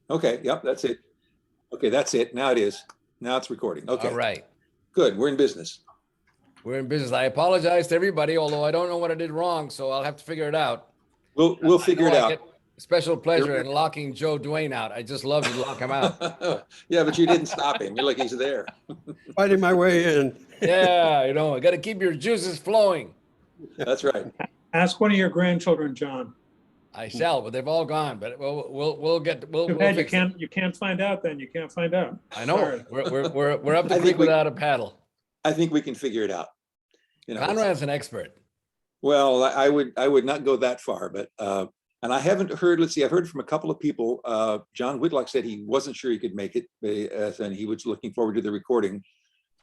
Okay, yep, that's it. Okay, that's it. Now it is. Now it's recording. Okay, All right. good. We're in business. We're in business. I apologize to everybody, although I don't know what I did wrong, so I'll have to figure it out. We'll I figure know it I out. get special pleasure in locking Joe Dwayne out. I just love to lock him out. Yeah, but you didn't stop him. You're like, he's there. Fighting my way in. Yeah, I got to keep your juices flowing. That's right. Ask one of your grandchildren, John. I shall, but they've all gone. But we'll Too bad fix it. you can't find out. Then you can't find out. I know. Sorry. We're up the I think creek we- without a paddle. I think we can figure it out. You know, Conrad's an expert. well, I would not go that far, but and I haven't heard. Let's see, I've heard from a couple of people. John Whitlock said he wasn't sure he could make it, and he was looking forward to the recording.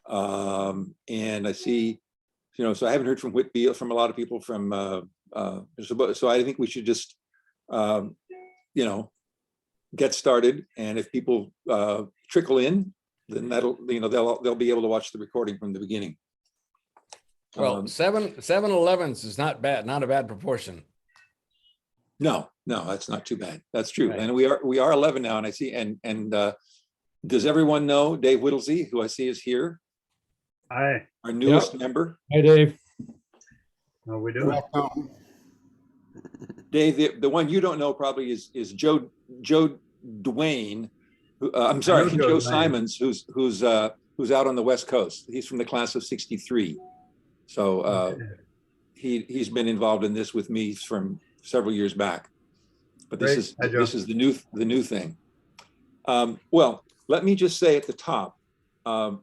And I see, so I haven't heard from Whitby, from a lot of people. So I think we should just, get started, and if people trickle in, then they'll be able to watch the recording from the beginning. Well, 7-Elevens is not bad, not a bad proportion. No, that's not too bad. That's true. Right. And we are 11 now, and I see, and does everyone know Dave Whittlesey, who I see is here, Hi, our newest member? hi Dave. How we doing? Welcome. Dave, the one you don't know probably is Joe Dwayne. I'm sorry, Joe Joe Dwayne. Simons, who's out on the West Coast. He's from the class of '63. So he's been involved in this with me from several years back. But Great. Hi, Joe. this is the new thing. Well, let me just say at the top, I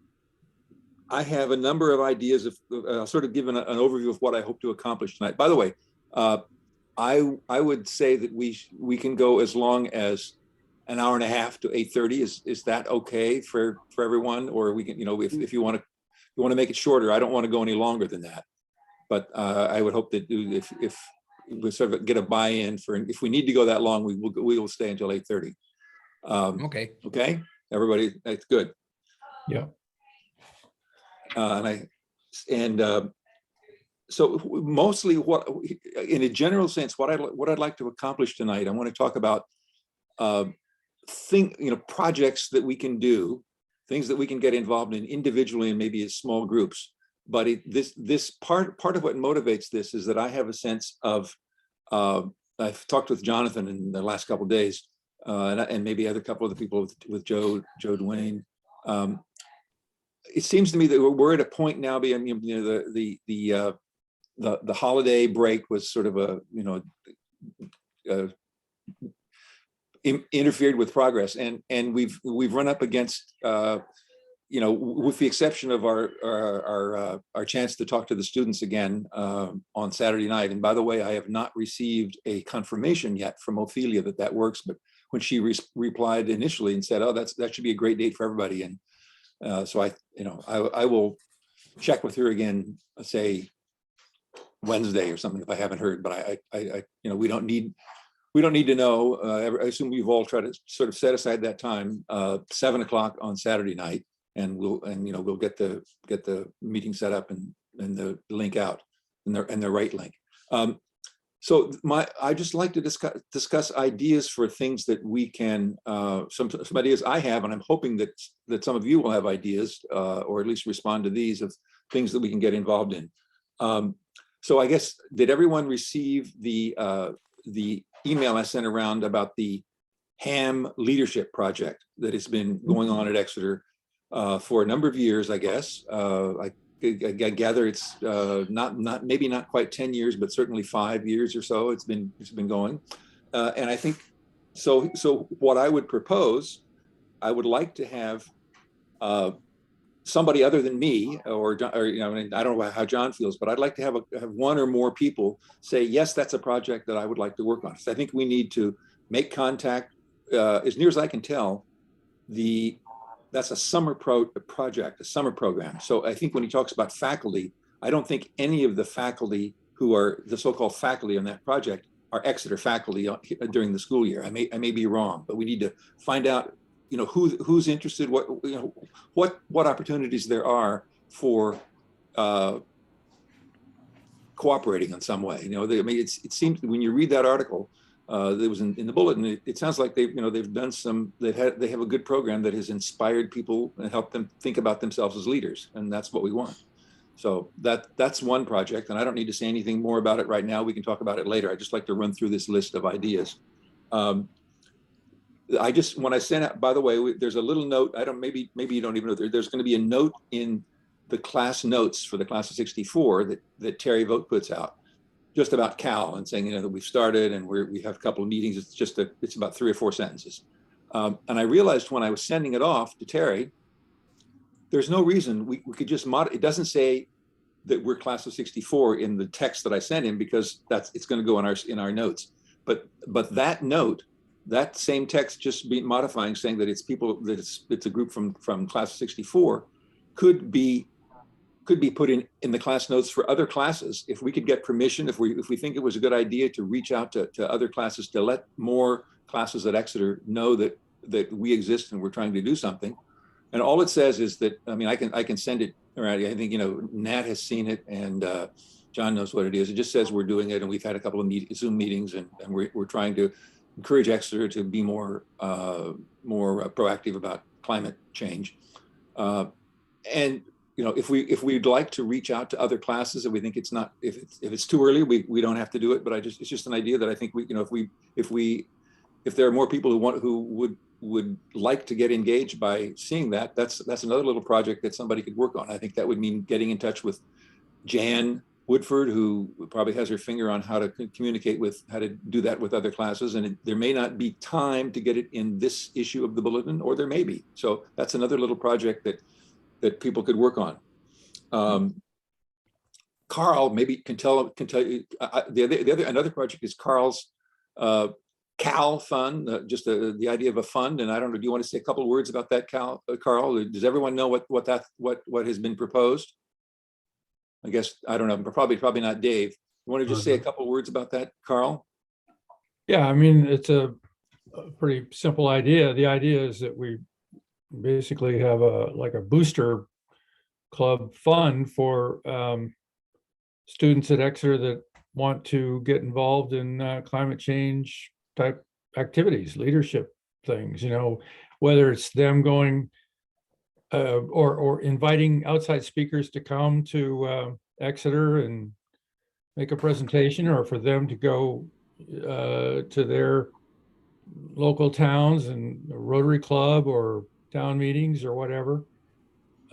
have a number of ideas of sort of given an overview of what I hope to accomplish tonight. By the way, I would say that we can go as long as an hour and a half to 8:30. Is that okay for everyone? Or we can, if you want to make it shorter, I don't want to go any longer than that. But I would hope that if we sort of get a buy-in if we need to go that long, we will stay until 8:30. Okay. Okay, everybody, that's good. Yeah. So mostly, in a general sense, what I'd like to accomplish tonight, I want to talk about projects that we can do, things that we can get involved in individually and maybe as small groups. But this part of what motivates this is that I have a sense of, I've talked with Jonathan in the last couple of days, and maybe other couple of the people with Joe Dwayne. It seems to me that we're at a point now, the holiday break was sort of interfered with progress, and we've run up against with the exception of our chance to talk to the students again on Saturday night. And by the way, I have not received a confirmation yet from Ophelia that works, but when she replied initially and said, "Oh, that should be a great date for everybody," and so I will check with her again, say Wednesday or something if I haven't heard. But we don't need to know. I assume we've all tried to sort of set aside that time, 7 o'clock on Saturday night, and we'll get the meeting set up and the link out and the right link. So I just like to discuss ideas for things that we can, some ideas I have, and I'm hoping that some of you will have ideas, or at least respond to these, of things that we can get involved in. So I guess, did everyone receive the email I sent around about the HAM leadership project that has been going on at Exeter for a number of years, I guess? I gather it's maybe not quite 10 years, but certainly 5 years or so it's been going. And I think, so what I would propose, I would like to have somebody other than me, or I don't know how John feels, but I'd like to have one or more people say, yes, that's a project that I would like to work on. So I think we need to make contact. As near as I can tell, that's a summer project, a summer program. So I think when he talks about faculty, I don't think any of the faculty who are the so-called faculty on that project are Exeter faculty during the school year. I may be wrong, but we need to find out, who's interested, what opportunities there are for cooperating in some way. It seems when you read that article, that was in the bulletin. It sounds like they've done some. They have a good program that has inspired people and helped them think about themselves as leaders, and that's what we want. So that's one project, and I don't need to say anything more about it right now. We can talk about it later. I just like to run through this list of ideas. When I sent out, by the way, there's a little note. Maybe you don't even know. There's going to be a note in the class notes for the class of 64 that Terry Vogt puts out, just about Cal, and saying, that we've started and we have a couple of meetings. It's about 3 or 4 sentences. And I realized when I was sending it off to Terry, there's no reason we could just it doesn't say that we're class of 64 in the text that I sent him, because it's going to go in our notes. But that note, that same text just be modifying, saying that it's a group from class of 64, could be put in the class notes for other classes. If we could get permission, if we think it was a good idea to reach out to other classes, to let more classes at Exeter know that we exist and we're trying to do something. And all it says is that, I can send it around. I think, Nat has seen it, and John knows what it is. It just says we're doing it, and we've had a couple of Zoom meetings, and we're trying to encourage Exeter to be more proactive about climate change. And if we'd like to reach out to other classes, and we think it's not, if it's too early, we don't have to do it. But it's just an idea that I think if there are more people who would like to get engaged by seeing that, that's another little project that somebody could work on. I think that would mean getting in touch with Jan Woodford, who probably has her finger on how to communicate with, how to do that with other classes. And there may not be time to get it in this issue of the bulletin, or there may be. So that's another little project that people could work on. Carl maybe can tell you another project is Carl's Cal fund, just the idea of a fund. And I don't know, do you want to say a couple of words about that, Carl? Does everyone know what has been proposed? I guess, I don't know, probably not Dave. You want to just say a couple of words about that, Carl? Yeah, it's a pretty simple idea. The idea is that we basically have a booster club fund for students at Exeter that want to get involved in climate change type activities, leadership things, whether it's them going or inviting outside speakers to come to Exeter and make a presentation, or for them to go to their local towns and Rotary Club or town meetings or whatever,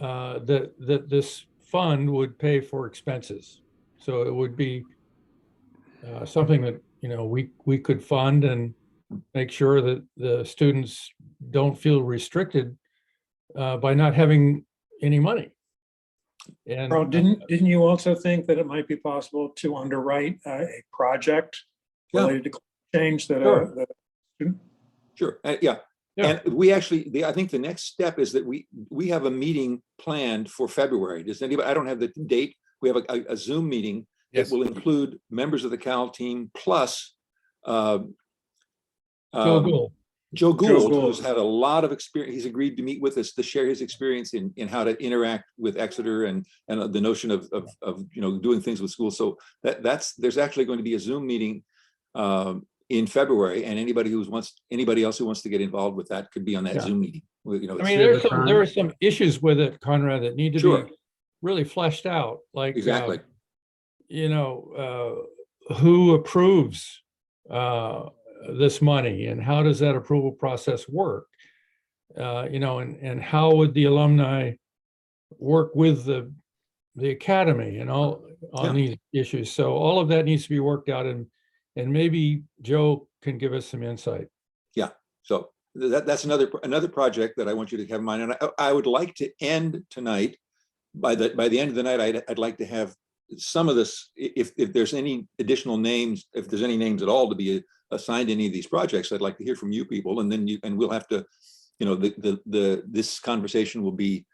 that this fund would pay for expenses. So it would be something that we could fund and make sure that the students don't feel restricted by not having any money. And Carl, didn't you also think that it might be possible to underwrite a project related to climate change that Sure. Sure. Yeah. And we actually, I think the next step is that we have a meeting planned for February. Does anybody? I don't have the date. We have a Zoom meeting that will include members of the Cal team plus Joe Gould, who's had a lot of experience. He's agreed to meet with us to share his experience in how to interact with Exeter and the notion of doing things with schools. So there's actually going to be a Zoom meeting in February, and anybody else who wants to get involved with that could be on that Zoom meeting. there are some issues with it, Conrad, that need to be really fleshed out. Like exactly, who approves this money, and how does that approval process work? And how would the alumni work with the academy and all on these issues? So all of that needs to be worked out, and maybe Joe can give us some insight. Yeah. So that's another project that I want you to have in mind. And I would like to end tonight, by the end of the night, I'd like to have some of this, if there's any additional names, if there's any names at all to be assigned to any of these projects, I'd like to hear from you people, and then we'll have to, this conversation will be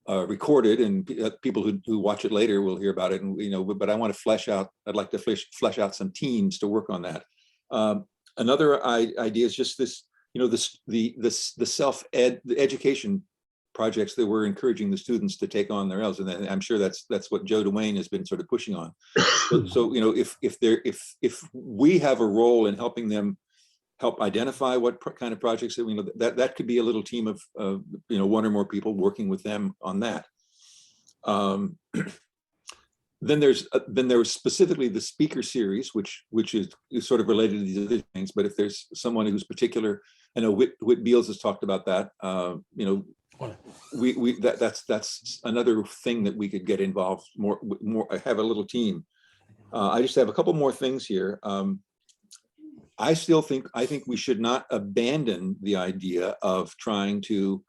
recorded, and people who watch it later will hear about it. And but I want to I'd like to flesh out some teams to work on that. Another idea is just this, the education projects that we're encouraging the students to take on themselves. And then I'm sure that's what Joe Duane has been sort of pushing on. So you know, if we have a role in helping them help identify what kind of projects that we know, that could be a little team of you know, one or more people working with them on that. Then there was specifically the speaker series, which is sort of related to these other things. But if there's someone who's particular, I know Whit Beals has talked about that. You know, that's another thing that we could get involved more. Have a little team. I just have a couple more things here. I think we should not abandon the idea of trying to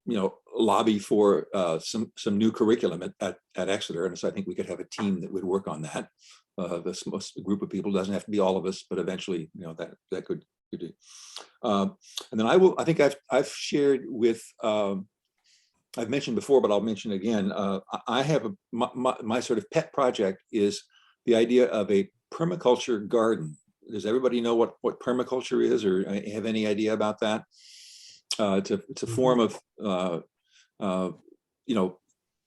you know, lobby for some new curriculum at Exeter. And so I think we could have a team that would work on that. This group of people, doesn't have to be all of us, but eventually, you know, that could do. And then I think I've shared with, I've mentioned before, but I'll mention again, I have my sort of pet project is the idea of a permaculture garden. Does everybody know what permaculture is, or have any idea about that? It's a form of, you know,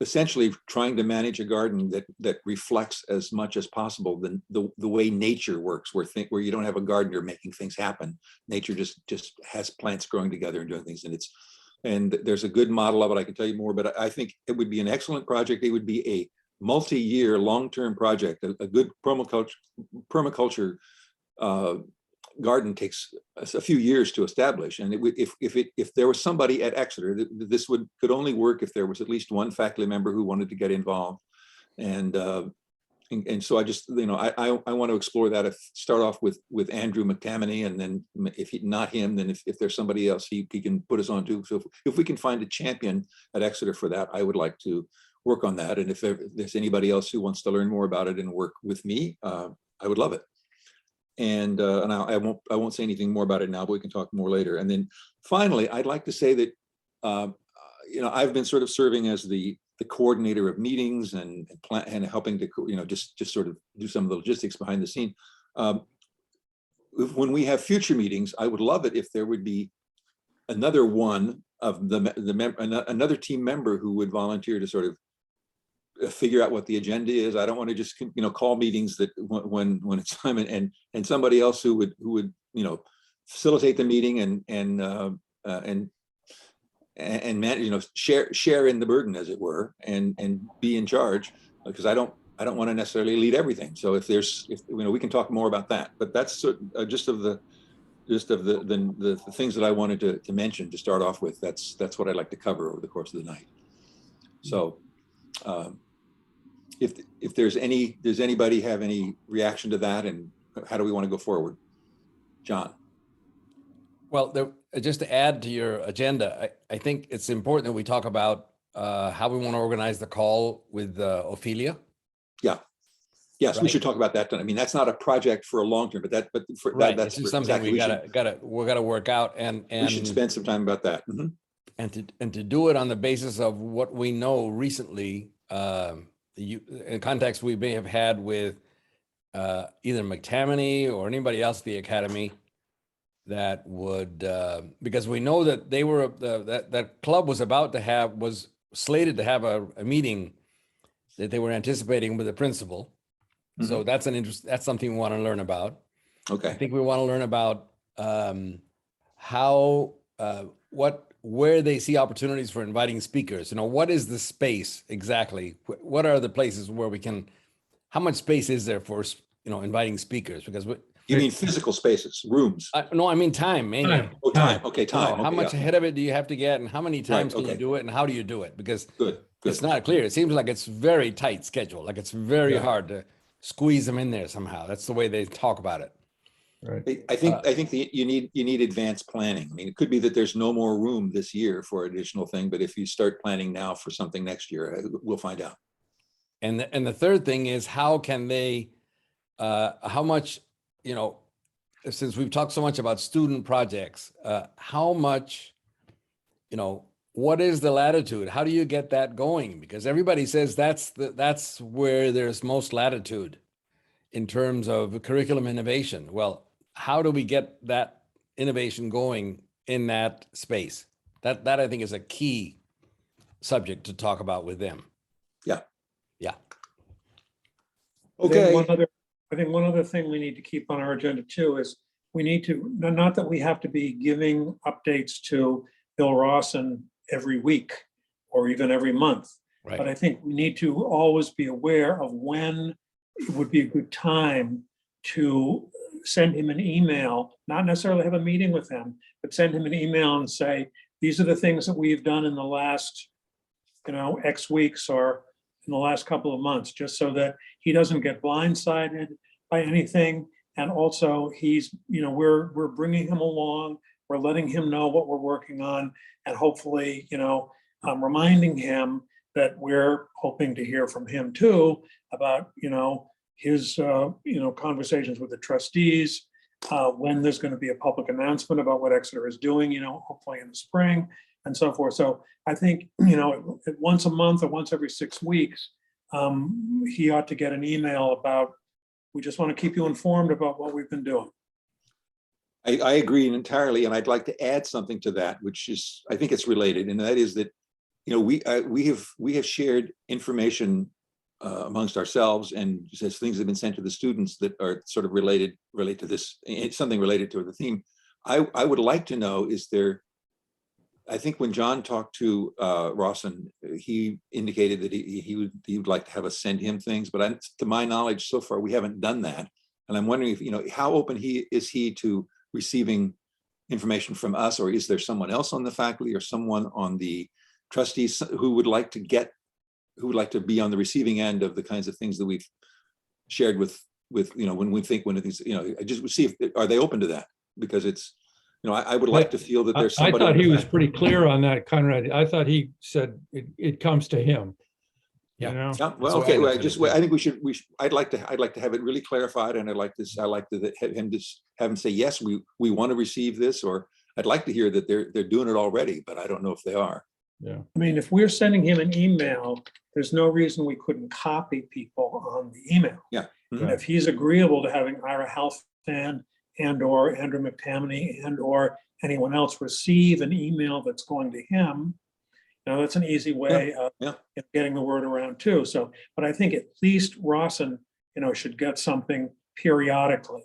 essentially trying to manage a garden that reflects as much as possible the way nature works, where you don't have a gardener making things happen. Nature just has plants growing together and doing things, and there's a good model of it. I can tell you more, but I think it would be an excellent project. It would be a multi-year, long-term project. A good permaculture garden takes a few years to establish, and if there was somebody at Exeter, this could only work if there was at least one faculty member who wanted to get involved, and so I just, you know, I want to explore that. Start off with Andrew McTammany, and then if not him, then if there's somebody else he can put us on to. So if we can find a champion at Exeter for that, I would like to work on that. And if there's anybody else who wants to learn more about it and work with me, I would love it. And I won't say anything more about it now, but we can talk more later. And then finally, I'd like to say that you know, I've been sort of serving as the coordinator of meetings and helping to, you know, just sort of do some of the logistics behind the scene. When we have future meetings, I would love it if there would be another one of another team member who would volunteer to sort of figure out what the agenda is. I don't want to just, you know, call meetings that when it's time, and somebody else who would you know, facilitate the meeting and manage, you know, share in the burden, as it were, and be in charge, because I don't want to necessarily lead everything. So if you know, we can talk more about that, but that's just of the things that I wanted to mention to start off with. That's what I'd like to cover over the course of the night. So if does anybody have any reaction to that, and how do we want to go forward? John? Well, just to add to your agenda, I think it's important that we talk about how we want to organize the call with Ophelia. Yeah. Yes, we Right. should talk about that. I mean, that's not a project for a long term, but Right. that's This is something exactly we gotta work out, and we should spend some time about that. Mhm. and to do it on the basis of what we know recently, in context we may have had with either McTammany or anybody else at the academy, that would because we know that they were that club was slated to have a meeting that they were anticipating with the principal. So that's that's something we want to learn about. Okay. I think we want to learn about how where they see opportunities for inviting speakers. You know, what is the space exactly? What are the places where we can? How much space is there for, you know, inviting speakers? Because You mean physical spaces, rooms? no, I mean time, mainly. Time. Oh, time. Okay, You know, time. how Okay, much yeah. ahead of it do you have to get, and how many times can you okay. do it, and how do you do it? Because Good. it's not clear. It seems like it's very tight schedule. Like it's very Yeah. hard to squeeze them in there somehow. That's the way they talk about it. Right. I think you need advanced planning. I mean, it could be that there's no more room this year for additional thing, but if you start planning now for something next year, we'll find out. And the third thing is, how can they, how much, you know, since we've talked so much about student projects, how much, you know, what is the latitude? How do you get that going? Because everybody says that's where there's most latitude in terms of curriculum innovation. Well, how do we get that innovation going in that space? That I think is a key subject to talk about with them. Yeah. Yeah. I think one Okay, other, I think one other thing we need to keep on our agenda too is we need to, not that we have to be giving updates to Bill Rawson every week or even every month. But Right. I think we need to always be aware of when it would be a good time to send him an email, not necessarily have a meeting with him, but send him an email and say, these are the things that we've done in the last, X weeks or in the last couple of months, just so that he doesn't get blindsided by anything. And also he's, we're bringing him along, we're letting him know what we're working on, and hopefully, reminding him that we're hoping to hear from him too about, his, conversations with the trustees, when there's going to be a public announcement about what Exeter is doing, hopefully in the spring and so forth. So I think, once a month or once every 6 weeks, he ought to get an email about, we just want to keep you informed about what we've been doing. I agree entirely, and I'd like to add something to that, which is, I think it's related, and that is that, we have shared information amongst ourselves, and as things have been sent to the students that are sort of relate to this, it's something related to the theme. I would like to know, is there, I think when John talked to Rawson, he indicated that he would like to have us send him things, but to my knowledge, so far, we haven't done that. And I'm wondering if, how open is he to receiving information from us, or is there someone else on the faculty or someone on the trustees who would like to be on the receiving end of the kinds of things that we've shared with when we think one of these, I just would see if, are they open to that? Because it's, I would like to feel that there's I somebody. thought he was pretty clear on that, Conrad. I thought he said it comes to him. Yeah. Yeah, That's well, the way okay, I well, understood it, I think we should, I'd like to have it really clarified, and I'd like to have him say, yes, we want to receive this, or I'd like to hear that they're doing it already, but I don't know if they are. Yeah. I mean, if we're sending him an email, there's no reason we couldn't copy people on the email. Yeah. And if he's agreeable to having Ira Halfand and/or Andrew McTammany and/or anyone else receive an email that's going to him, that's an easy way of getting the word around too. So, but I think at least Rawson, should get something periodically,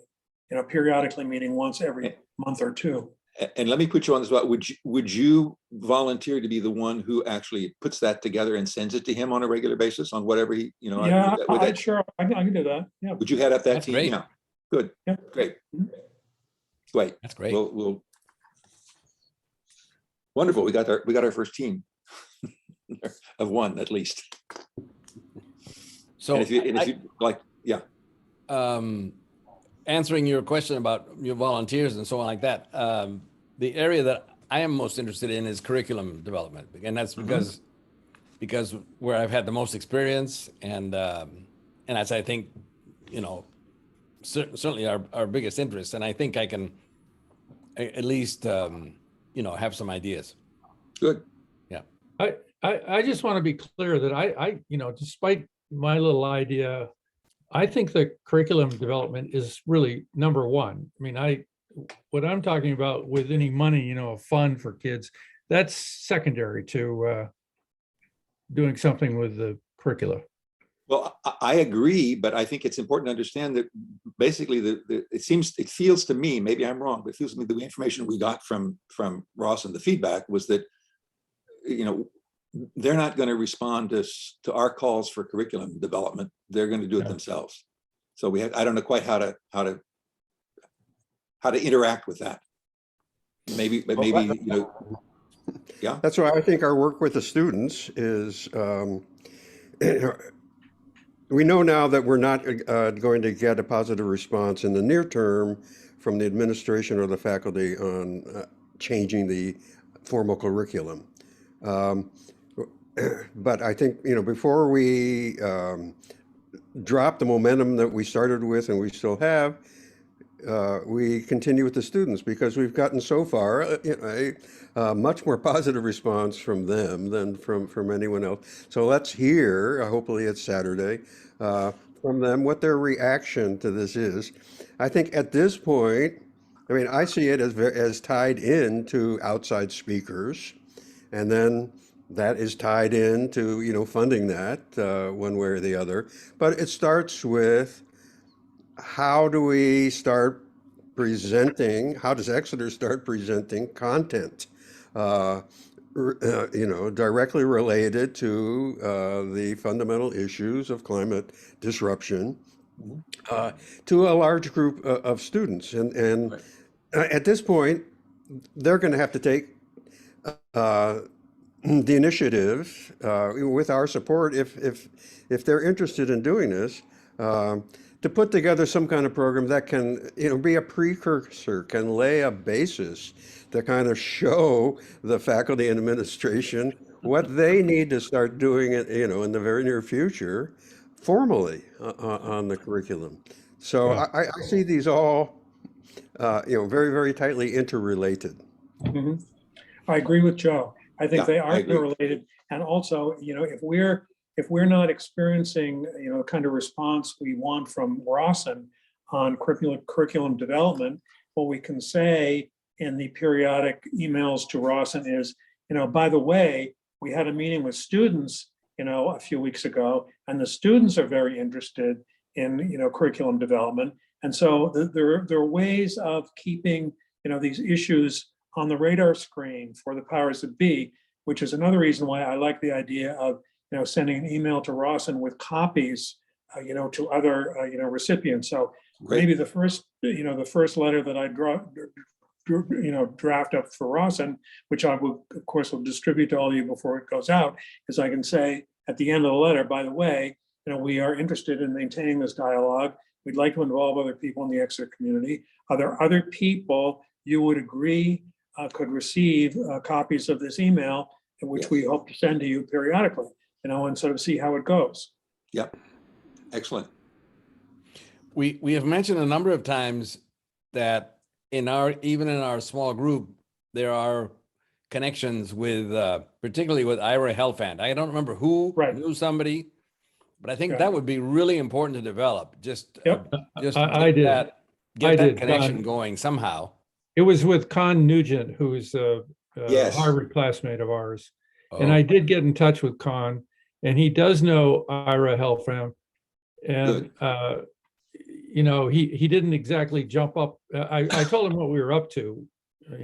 periodically meaning once every month or two. And let me put you on the spot. Would you volunteer to be the one who actually puts that together and sends it to him on a regular basis on whatever he, Yeah, sure. I can do that. Yeah. Would you head up that That's team? great. Yeah. Good. Yeah. Great. Great. That's great. We'll wonderful. We got our first team of one at least. So And if you like, yeah. Answering your question about your volunteers and so on like that, the area that I am most interested in is curriculum development, and that's because where I've had the most experience, and as I think, certainly our biggest interest, and I think I can at least have some ideas. Good. Yeah. I just want to be clear that I despite my little idea, I think the curriculum development is really number one. I mean, what I'm talking about with any money, a fund for kids, that's secondary to doing something with the curricula. Well, I agree, but I think it's important to understand that basically it feels to me, maybe I'm wrong, but it feels to me the information we got from Ross and the feedback was that, they're not going to respond to our calls for curriculum development. They're going to do it themselves. So I don't know quite how to interact with that. Maybe, yeah. That's why I think our work with the students is, we know now that we're not going to get a positive response in the near term from the administration or the faculty on changing the formal curriculum. But I think, before we drop the momentum that we started with and we still have, we continue with the students, because we've gotten so far a much more positive response from them than from anyone else. So let's hear, hopefully it's Saturday, from them what their reaction to this is. I think at this point, I see it as tied in to outside speakers. And then that is tied into, funding that one way or the other. But it starts with, how do we start presenting, how does Exeter start presenting content? Directly related to the fundamental issues of climate disruption to a large group of students. And at this point, they're going to have to take the initiative with our support, if they're interested in doing this, to put together some kind of program that can, be a precursor, can lay a basis to kind of show the faculty and administration what they need to start doing it, in the very near future, formally on the curriculum. So Yeah. I see these all, very, very tightly interrelated. Mhm. I agree with Joe. I think Yeah, they I are agree. related. And also, if we're not experiencing, the kind of response we want from Rawson on curriculum development, what we can say in the periodic emails to Rawson is, by the way, we had a meeting with students, a few weeks ago, and the students are very interested in, curriculum development. And so there are ways of keeping, these issues on the radar screen for the powers that be, which is another reason why I like the idea of, sending an email to Rawson with copies, to other, recipients. So maybe the first letter that I draft up for Rawson, which I will, of course, will distribute to all of you before it goes out, is I can say at the end of the letter, by the way, we are interested in maintaining this dialogue. We'd like to involve other people in the Exeter community. Are there other people you would agree could receive copies of this email, which we hope to send to you periodically, and sort of see how it goes. Yep. Excellent. We have mentioned a number of times that even in our small group, there are connections with, particularly with Ira Helfand. I don't remember who knew somebody, but I think that would be really important to develop. Just I did. Get that did, connection Con. going somehow. It was with Con Nugent, who's a Yes. Harvard classmate of ours. Oh. And I did get in touch with Con, and he does know Ira Helfand. And, he didn't exactly jump up. I told him what we were up to,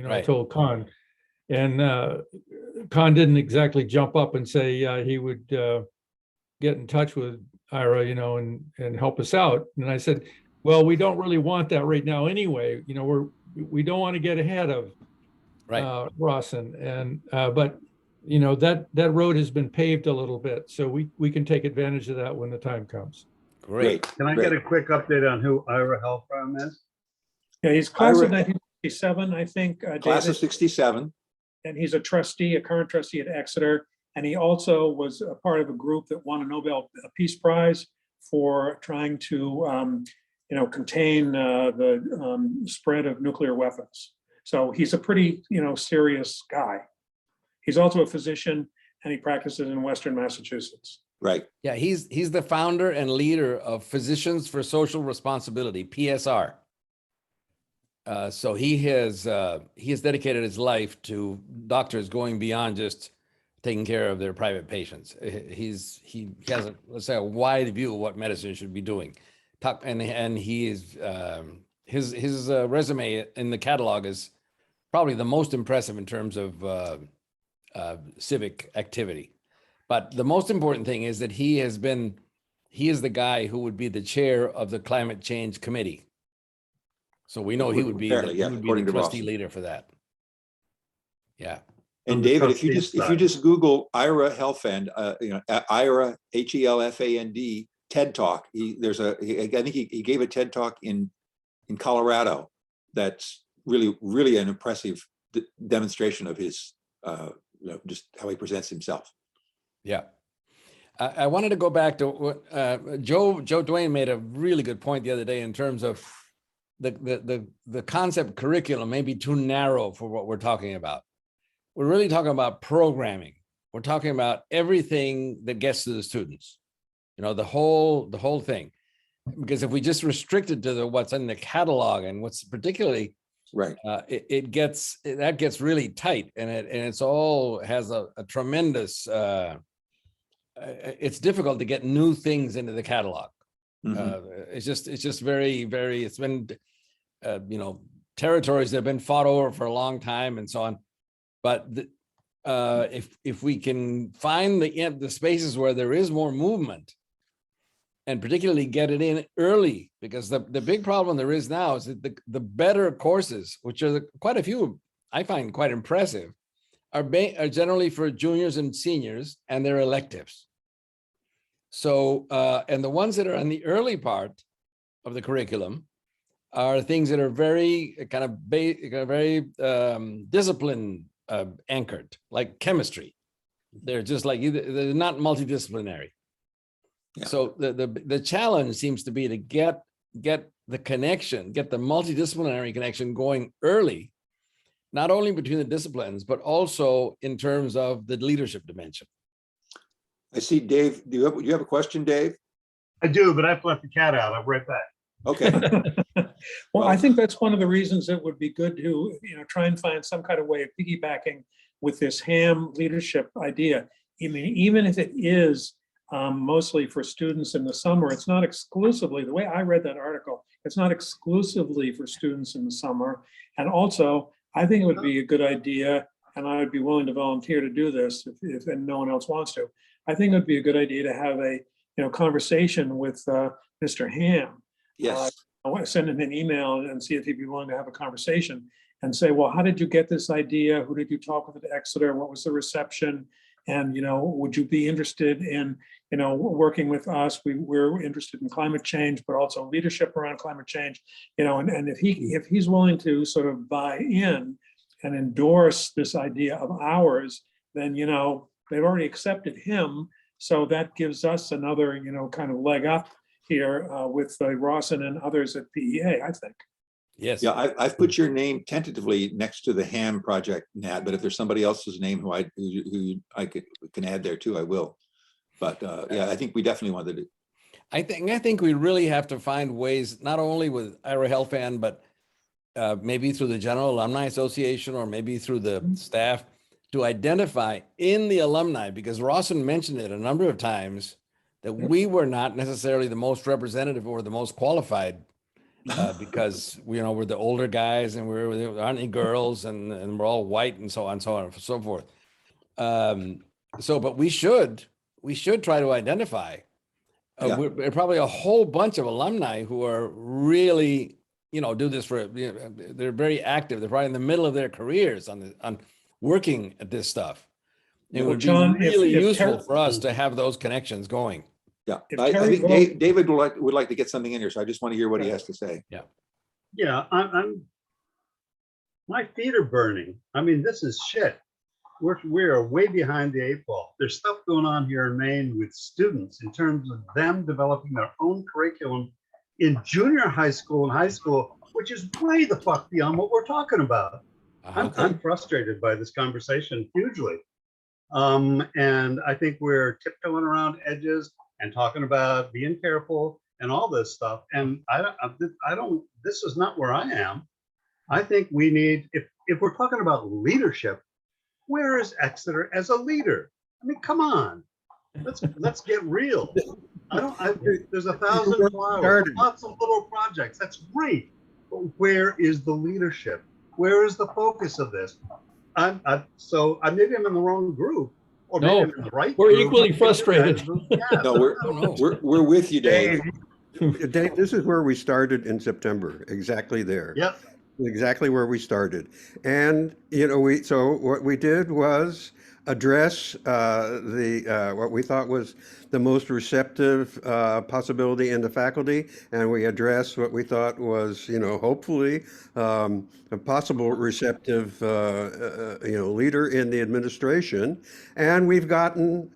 I told Con. And Con didn't exactly jump up and say he would get in touch with Ira, and help us out. And I said, well, we don't really want that right now anyway. We don't want to get ahead of Rawson. And but that road has been paved a little bit, so we can take advantage of that when the time comes. Great. Can I get a quick update on who Ira Helfram is? Yeah, he's class of 1967, I think. Class David, of 67. and he's a current trustee at Exeter. And he also was a part of a group that won a Nobel Peace Prize for trying to, contain the spread of nuclear weapons. So he's a pretty, serious guy. He's also a physician, and he practices in Western Massachusetts. Right. Yeah, he's the founder and leader of Physicians for Social Responsibility, PSR. So he has dedicated his life to doctors going beyond just taking care of their private patients. He has let's say a wide view of what medicine should be doing. And he is his resume in the catalog is probably the most impressive in terms of civic activity. But the most important thing is that he is the guy who would be the chair of the Climate Change Committee. So we know he would be the trustee leader for that. Yeah. And David, if you just Google Ira Helfand, Ira Helfand TED Talk. I think he gave a TED Talk in Colorado. That's really an impressive demonstration of his just how he presents himself. Yeah. I wanted to go back to what Joe Dwayne made a really good point the other day in terms of the concept curriculum may be too narrow for what we're talking about. We're really talking about programming. We're talking about everything that gets to the students, the whole thing. Because if we just restrict it to what's in the catalog and what's particularly Right. That gets really tight, and it's all has a tremendous. It's difficult to get new things into the catalog. Mhm. It's just very, very. It's been, territories that have been fought over for a long time and so on. But if we can find the spaces where there is more movement, and particularly get it in early, because the big problem there is now is that the better courses, which are quite a few, I find quite impressive, are generally for juniors and seniors, and they're electives. So, and the ones that are in the early part of the curriculum are things that are very kind of very discipline anchored, like chemistry. They're just like they're not multidisciplinary. Yeah. So the challenge seems to be to get the connection, get the multidisciplinary connection going early, not only between the disciplines, but also in terms of the leadership dimension. I see Dave. Do you have a question, Dave? I do, but I've let the cat out. I'm right back. Okay. Well, I think that's one of the reasons it would be good to, try and find some kind of way of piggybacking with this ham leadership idea. I mean, even if it is mostly for students in the summer, it's not exclusively, the way I read that article, it's not exclusively for students in the summer. And also, I think it would be a good idea, and I would be willing to volunteer to do this if and no one else wants to. I think it would be a good idea to have a conversation with Mr. Ham. Yes. I want to send him an email and see if he'd be willing to have a conversation and say, well, how did you get this idea? Who did you talk with at Exeter? What was the reception? And, would you be interested in, working with us? We're interested in climate change, but also leadership around climate change, and if he's willing to sort of buy in and endorse this idea of ours, then, they've already accepted him. So that gives us another, kind of leg up here with Rawson and others at PEA, I think. Yes. Yeah, I've put your name tentatively next to the ham project, Nat, but if there's somebody else's name who I can add there too, I will. But yeah, I think we definitely want to do. I think we really have to find ways, not only with Ira Helfand, but maybe through the General Alumni Association, or maybe through the staff, to identify in the alumni, because Rawson mentioned it a number of times, that we were not necessarily the most representative or the most qualified, because we're the older guys, and there aren't any girls, and we're all white, and so on and so forth. But we should try to identify. There are probably a whole bunch of alumni who are really, do this for. They're very active. They're probably in the middle of their careers on working at this stuff. It would be really useful for us to have those connections going. Yeah, I think David would like to get something in here, so I just want to hear what he has to say. Yeah. Yeah, my feet are burning. I mean, this is shit. We're way behind the 8 ball. There's stuff going on here in Maine with students in terms of them developing their own curriculum in junior high school and high school, which is way the fuck beyond what we're talking about. I'm frustrated by this conversation hugely. And I think we're tiptoeing around edges and talking about being careful and all this stuff. And this is not where I am. I think we need, if we're talking about leadership, where is Exeter as a leader? I mean, come on, let's get real. There's 1,000 flowers, lots of little projects. That's great. But where is the leadership? Where is the focus of this? Maybe I'm in the wrong group, or maybe I'm in the right. We're equally frustrated. No, we're with you, Dave. Dave, this is where we started in September, exactly there. Yep. Exactly where we started. And, so what we did was address what we thought was the most receptive possibility in the faculty, and we addressed what we thought was, hopefully a possible receptive, leader in the administration, and we've gotten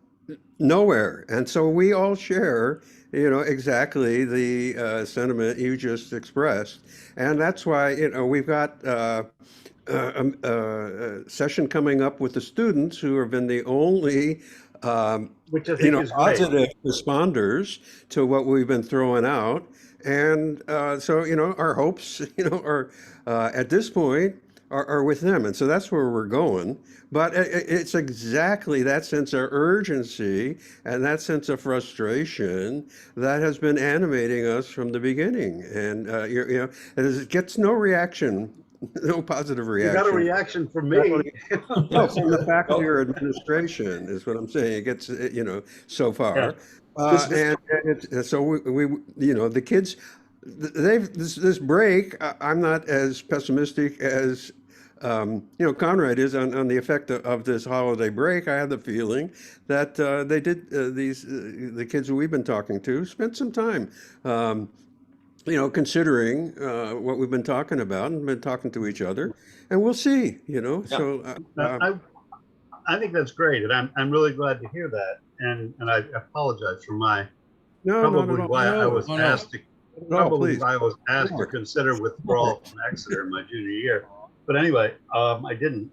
nowhere. And so we all share, exactly the sentiment you just expressed, and that's why we've got a session coming up with the students who have been the only which I think is positive responders to what we've been throwing out. And so, our hopes, are at this point are with them. And so that's where we're going. But it's exactly that sense of urgency and that sense of frustration that has been animating us from the beginning. And, it gets no reaction, no positive You got a reaction. reaction from me. No, from the faculty or administration is what I'm saying. It gets, so far. And so the kids, this break, I'm not as pessimistic as, Conrad is on the effect of this holiday break. I have the feeling that they did, the kids who we've been talking to spent some time, considering what we've been talking about and been talking to each other. And we'll see, so. I think that's great, and I'm really glad to hear that. And I apologize for my No, probably why I was No, no. asked to please. why I was asked to Sure. consider withdrawal from Exeter in my junior year. But anyway, I didn't.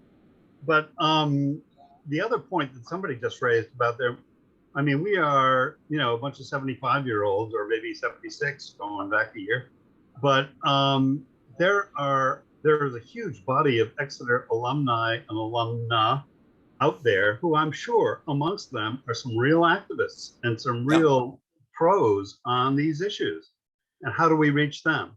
But the other point that somebody just raised about there, I mean, we are, a bunch of 75-year-olds or maybe 76 going back a year, but there is a huge body of Exeter alumni and alumna out there who I'm sure amongst them are some real activists and some real pros on these issues. And how do we reach them?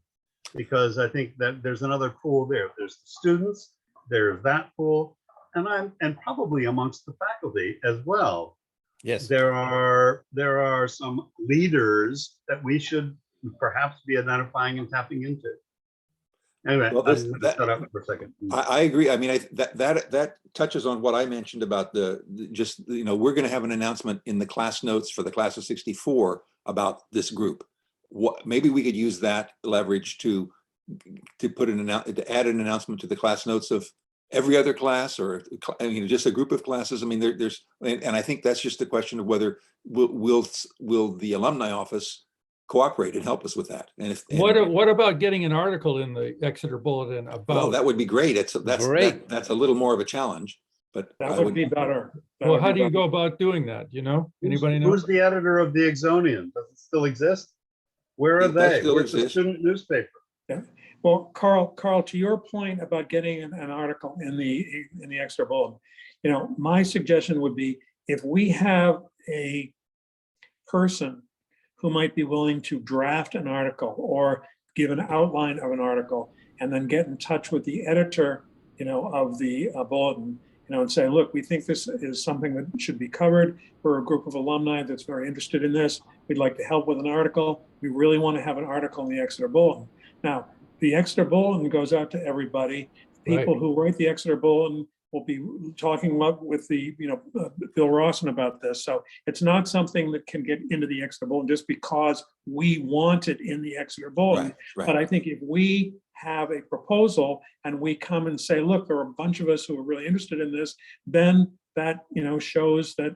Because I think that there's another pool there. There's the students, there's that pool, and probably amongst the faculty as well. Yes. There are some leaders that we should perhaps be identifying and tapping into. Anyway, Well, I just shut up for a second. I agree. I mean, that touches on what I mentioned about we're going to have an announcement in the class notes for the class of 64 about this group. Maybe we could use that leverage to add an announcement to the class notes of every other class, or just a group of classes. I mean, and I think that's just a question of whether will the alumni office cooperate and help us with that. And What about getting an article in the Exeter Bulletin well, about? that would be great. That's Great. That's a little more of a challenge, but That would be better. That Well, would how be do you better. go about doing that? Anybody know? Who's the editor of the Exonian? Does it still exist? Where are It does they? still Where's the exist. student newspaper? Well, Carl, to your point about getting an article in the Exeter Bulletin, my suggestion would be if we have a person who might be willing to draft an article or give an outline of an article, and then get in touch with the editor, of the bulletin, and say, look, we think this is something that should be covered. We're a group of alumni that's very interested in this. We'd like to help with an article. We really want to have an article in the Exeter Bulletin. Now, the Exeter Bulletin goes out to everybody. People who write the Exeter Bulletin will be talking with the, Bill Rawson about this. So it's not something that can get into the Exeter Bulletin just because we want it in the Exeter Bulletin. Right. But I think if we have a proposal and we come and say, look, there are a bunch of us who are really interested in this, then that, shows that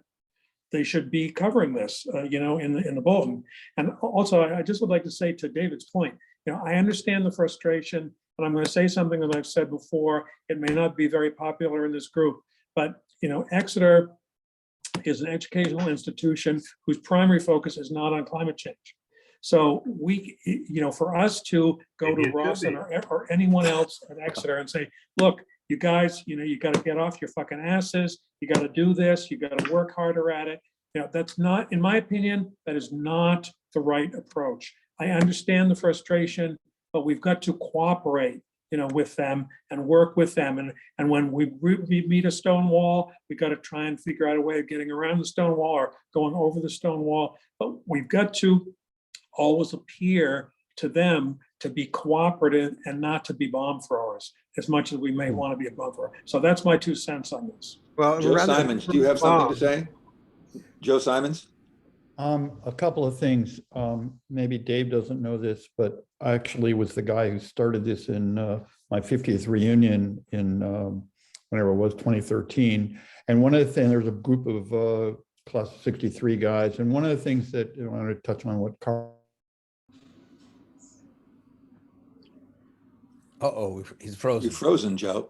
they should be covering this, in the bulletin. And also, I just would like to say, to David's point, I understand the frustration, but I'm going to say something that I've said before. It may not be very popular in this group, but Exeter is an educational institution whose primary focus is not on climate change. So we, for us to go to Rawson or anyone else at Exeter and say, look, you guys, you got to get off your fucking asses. You got to do this. You got to work harder at it. That's not, in my opinion, that is not the right approach. I understand the frustration, but we've got to cooperate, with them and work with them. And when we meet a stone wall, we got to try and figure out a way of getting around the stone wall or going over the stone wall. But we've got to always appear to them to be cooperative and not to be bomb throwers, as much as we may want to be a bomb thrower. So that's my 2 cents on this. Well, Joe Simons, do you have something to say? Joe Simons? A couple of things. Maybe Dave doesn't know this, but I actually was the guy who started this in my 50th reunion in whenever it was 2013. And one of the things, there's a group of class 63 guys. And one of the things that I want to touch on what Carl. Uh-oh, he's frozen. You're frozen, Joe.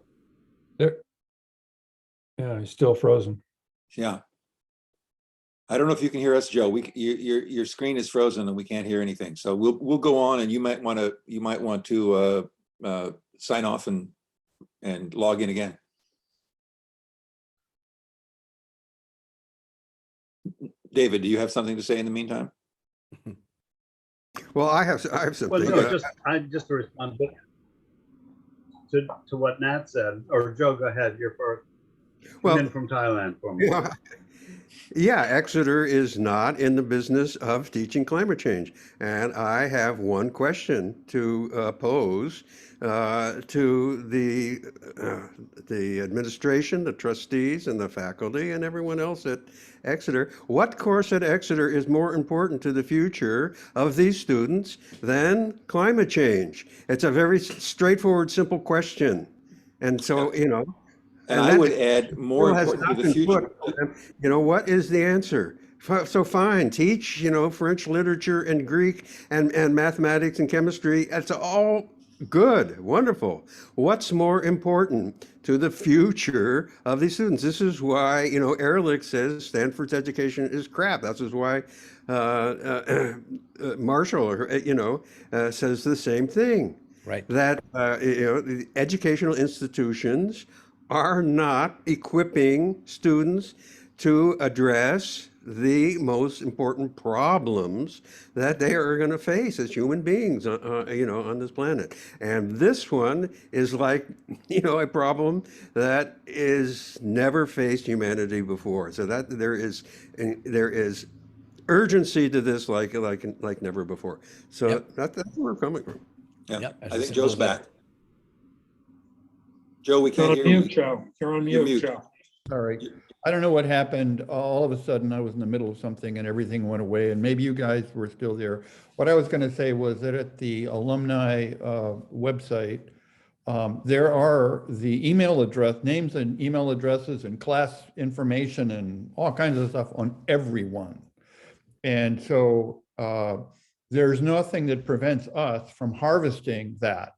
Yeah, he's still frozen. Yeah. I don't know if you can hear us, Joe. Your screen is frozen and we can't hear anything. So we'll go on, and you might want to sign off and log in again. David, do you have something to say in the meantime? Well, I have Well, something. no, just to respond to what Nat said, or Joe, go ahead. You're first. Well, And then from Thailand for me. Yeah, Exeter is not in the business of teaching climate change. And I have one question to pose to the administration, the trustees, and the faculty, and everyone else at Exeter. What course at Exeter is more important to the future of these students than climate change? It's a very straightforward, simple question. And so, And I would add, more important to the future. What is the answer? So fine, teach, French literature and Greek and mathematics and chemistry. That's all good, wonderful. What's more important to the future of these students? This is why, Ehrlich says Stanford's education is crap. That's why Marshall, says the same thing. Right. That, the educational institutions are not equipping students to address the most important problems that they are going to face as human beings, on this planet. And this one is like, a problem that is never faced humanity before. So that there is urgency to this like never before. So Yep. that's where we're coming from. Yeah, Yep, as I think simple Joe's as that. back. Joe, we You're can't on hear mute, you. Joe. You're on You're mute, mute. Joe. Sorry. I don't know what happened. All of a sudden, I was in the middle of something and everything went away, and maybe you guys were still there. What I was going to say was that at the alumni website, there are the email address, names and email addresses and class information and all kinds of stuff on everyone. And so there's nothing that prevents us from harvesting that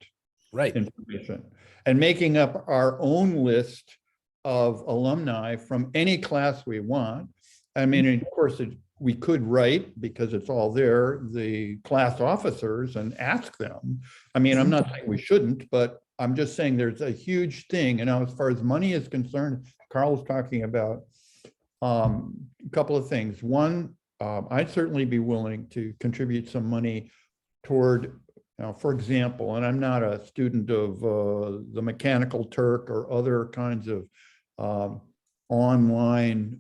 Right. information and making up our own list of alumni from any class we want. I mean, of course, we could write, because it's all there, the class officers and ask them. I mean, I'm not saying we shouldn't, but I'm just saying there's a huge thing. And as far as money is concerned, Carl was talking about a couple of things. One, I'd certainly be willing to contribute some money toward, for example, and I'm not a student of the Mechanical Turk or other kinds of online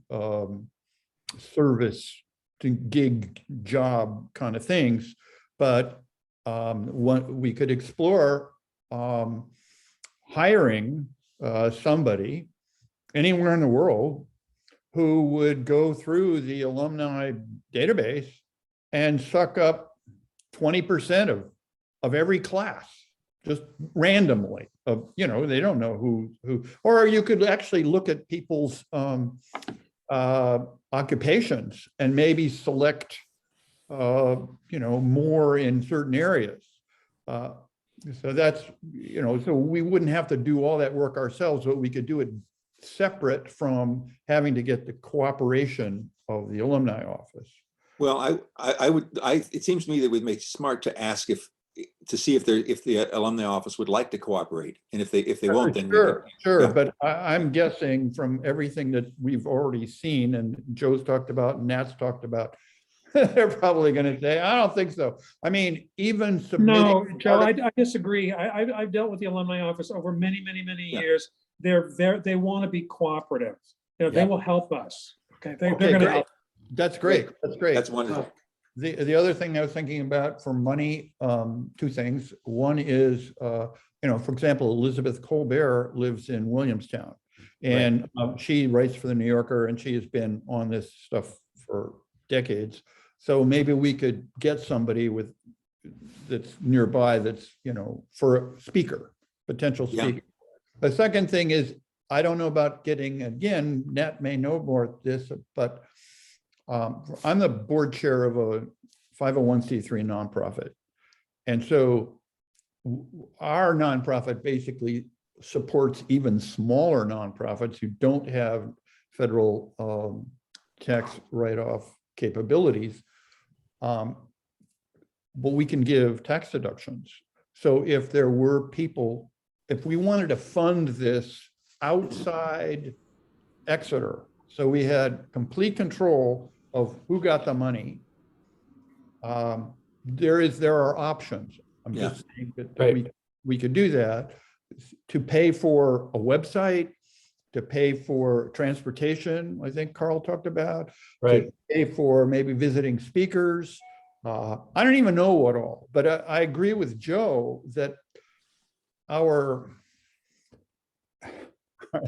service to gig job kind of things, but what we could explore hiring somebody anywhere in the world who would go through the alumni database and suck up 20% of every class, just randomly. They don't know who, or you could actually look at people's occupations and maybe select, more in certain areas. So that's, so we wouldn't have to do all that work ourselves, but we could do it separate from having to get the cooperation of the alumni office. Well, it seems to me that it would make smart to ask to see if the alumni office would like to cooperate, and if they won't, then Sure, yeah. but I'm guessing from everything that we've already seen and Joe's talked about and Nat's talked about, they're probably going to say, I don't think so. I mean, even submitting. No, Joe, I disagree. I've dealt with the alumni office over many years. They want to be cooperative. They Yeah. will help us. Okay, they're Okay, going to great. help. That's great. That's great. That's wonderful. The other thing I was thinking about for money, two things. One is, for example, Elizabeth Colbert lives in Williamstown, and she writes for the New Yorker, and she has been on this stuff for decades. So maybe we could get somebody that's nearby that's, for a speaker, potential speaker. Yeah. The second thing is, I don't know about getting, again, Nat may know more of this, but I'm the board chair of a 501c3 nonprofit. And so our nonprofit basically supports even smaller nonprofits who don't have federal tax write-off capabilities. But we can give tax deductions. So if there were people, if we wanted to fund this outside Exeter, so we had complete control of who got the money, there are options. I'm Yeah. just saying that Right. we could do that to pay for a website, to pay for transportation, I think Carl talked about, Right. to pay for maybe visiting speakers. I don't even know what all, but I agree with Joe that our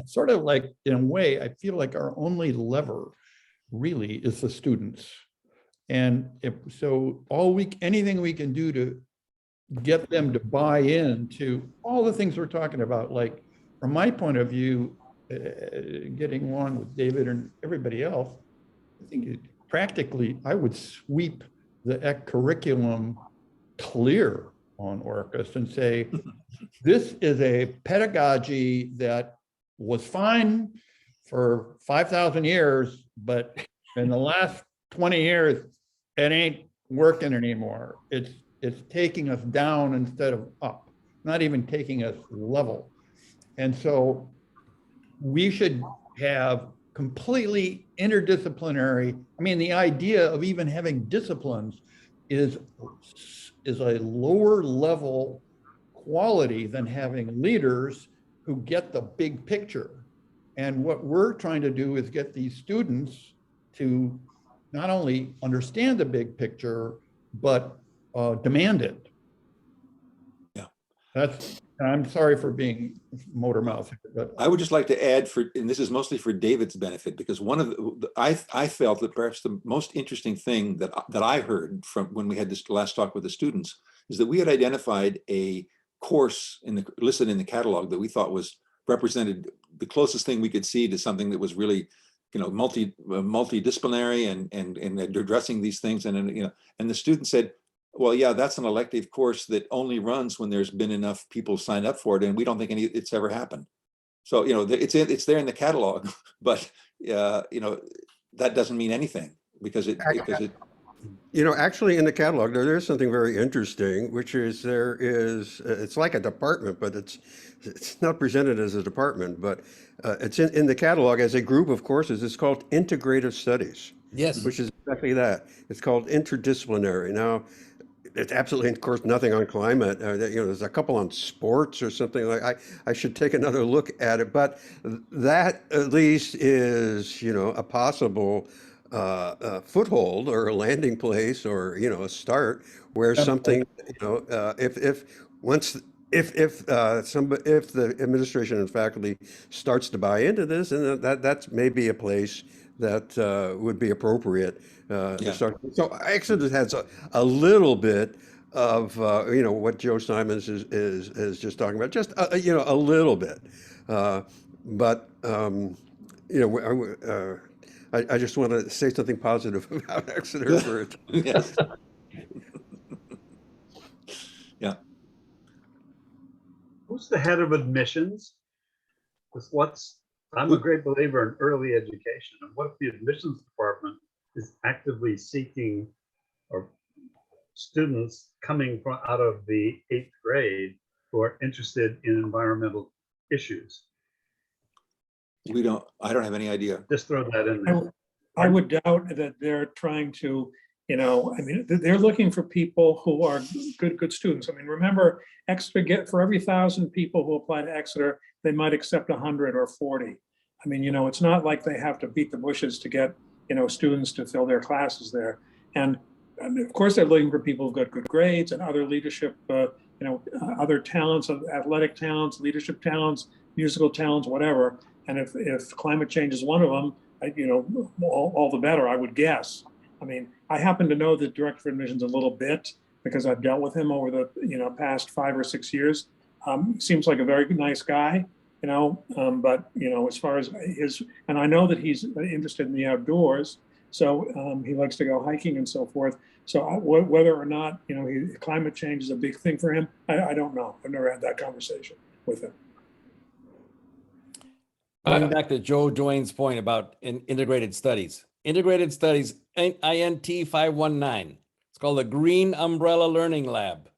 sort of like, in a way, I feel like our only lever really is the students. And if so, anything we can do to get them to buy into all the things we're talking about, like from my point of view, getting along with David and everybody else, I think practically I would sweep the EC curriculum clear on Orcus and say, this is a pedagogy that was fine for 5,000 years, but in the last 20 years, it ain't working anymore. It's taking us down instead of up, not even taking us level. And so we should have completely interdisciplinary. I mean, the idea of even having disciplines is a lower level quality than having leaders who get the big picture. And what we're trying to do is get these students to not only understand the big picture, but demand it. Yeah. I'm sorry for being motor mouth, but I would just like to add and this is mostly for David's benefit, because one of I felt that perhaps the most interesting thing that I heard from when we had this last talk with the students is that we had identified a course listed in the catalog that we thought was represented the closest thing we could see to something that was really, multidisciplinary and addressing these things. And the student said, well, yeah, that's an elective course that only runs when there's been enough people signed up for it, and we don't think it's ever happened. So it's there in the catalog, but that doesn't mean anything because Actually in the catalog, there's something very interesting, which is it's like a department, but it's not presented as a department, but it's in the catalog as a group of courses. It's called integrative studies. Yes. Which is exactly that. It's called interdisciplinary. Now, it's absolutely, of course, nothing on climate. There's a couple on sports or something like. I should take another look at it, but that at least is a possible foothold or a landing place or a start where something if the administration and faculty starts to buy into this, and that's maybe a place that would be appropriate. So Exeter has a little bit of what Joe Simons is just talking about, just a little bit, but I just want to say something positive about Exeter for it. yes. Yeah. Who's the head of admissions? Because I'm a great believer in early education. And what if the admissions department is actively seeking or students coming out of the 8th grade who are interested in environmental issues? I don't have any idea. Just throw that in there. I would doubt that they're trying to, they're looking for people who are good students. I mean, remember, Exeter for every 1,000 people who apply to Exeter, they might accept 100 or 40. I mean, it's not like they have to beat the bushes to get, students to fill their classes there. And of course, they're looking for people who've got good grades and other leadership, other talents, athletic talents, leadership talents, musical talents, whatever. And if climate change is one of them, all the better, I would guess. I mean, I happen to know the director of admissions a little bit because I've dealt with him over the past 5 or 6 years. Seems like a very nice guy, but as far as and I know that he's interested in the outdoors, so he likes to go hiking and so forth. So whether or not climate change is a big thing for him, I don't know. I've never had that conversation with him. Going back to Joe Duane's point about integrated studies, Integrated Studies, INT 519. It's called the Green Umbrella Learning Lab.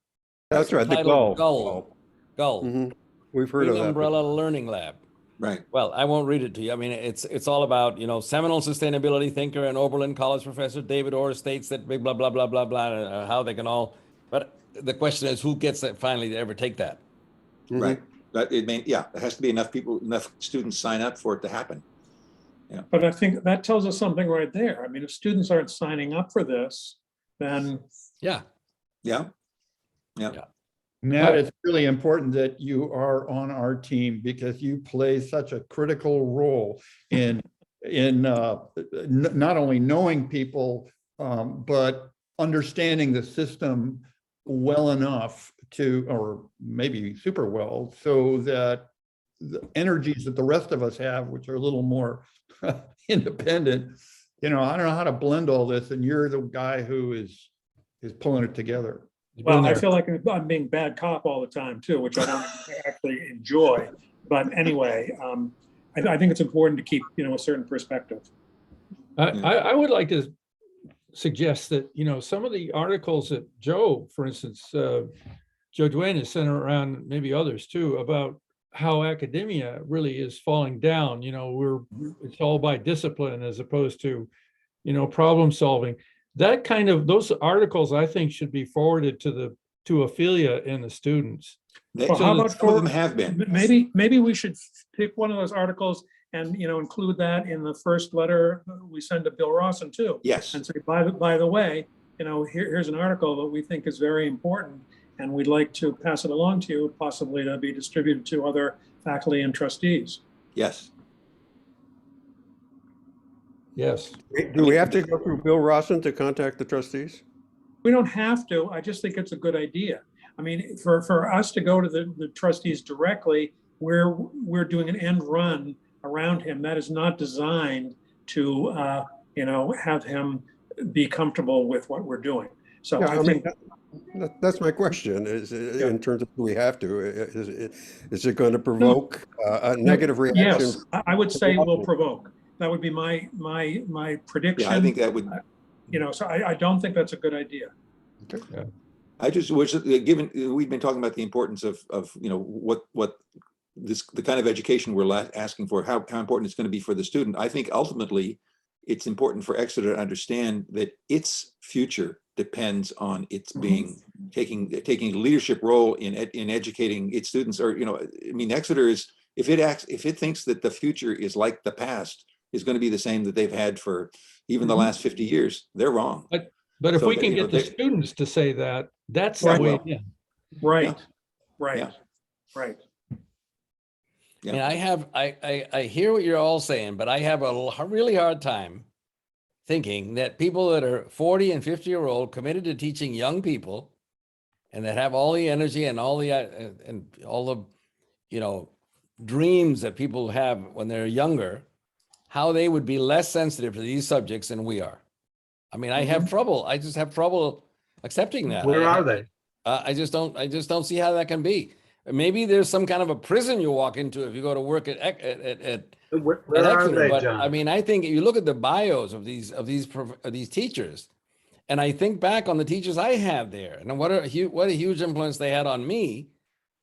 That's right, the Titled goal. Gull. Mhm. We've heard Green of that. Umbrella Learning Lab. Right. Well, I won't read it to you. I mean, it's all about, seminal sustainability thinker and Oberlin College professor David Orr states that big blah, blah, blah, blah, blah, how they can all, but the question is who gets that finally to ever take that? Mhm. Right. But it has to be enough people, enough students sign up for it to happen. But I think that tells us something right there. I mean, if students aren't signing up for this, then Yeah. Yeah. Matt, it's really important that you are on our team because you play such a critical role in not only knowing people, but understanding the system well enough to, or maybe super well, so that the energies that the rest of us have, which are a little more independent, I don't know how to blend all this, and you're the guy who is pulling it together. well, I feel like I'm being bad cop all the time too, which I don't actually enjoy. But anyway, I think it's important to keep, a certain perspective. I would like to suggest that, some of the articles that Joe, for instance, Joe Duane has sent around, maybe others too, about how academia really is falling down. It's all by discipline as opposed to, problem solving. That kind of, those articles I think should be forwarded to Ophelia and the students. Well, how about some of them have been. Maybe we should pick one of those articles and, include that in the first letter we send to Bill Rawson too. Yes. And say, by the way, here's an article that we think is very important, and we'd like to pass it along to you, possibly to be distributed to other faculty and trustees. Yes. Yes. Do we have to go through Bill Rawson to contact the trustees? We don't have to. I just think it's a good idea. I mean, for us to go to the trustees directly, we're doing an end run around him. That is not designed to, have him be comfortable with what we're doing. So Yeah, I think that's my question, is in terms of do we have to, is it going to provoke a negative reaction? yes, I would say will provoke. That would be my prediction. Yeah, I think that would. So I don't think that's a good idea. I just wish, given we've been talking about the importance of what the kind of education we're asking for, how important it's going to be for the student. I think ultimately it's important for Exeter to understand that its future depends on its being taking a leadership role in educating its students. Or Exeter is, if it thinks that the future is like the past, is going to be the same that they've had for even the last 50 years, they're wrong. But if So we can get the students to say that, that's the way. Yeah. Right. Yeah. Right. Yeah. And I hear what you're all saying, but I have a really hard time thinking that people that are 40 and 50-year-old committed to teaching young people, and that have all the energy and all the dreams that people have when they're younger, how they would be less sensitive to these subjects than we are. I mean, I just have trouble accepting that. Where are they? I just don't see how that can be. Maybe there's some kind of a prison you walk into if you go to work at Where at are Exeter, they, but John? I mean, I think if you look at the bios of these teachers, and I think back on the teachers I had there, and what a huge influence they had on me,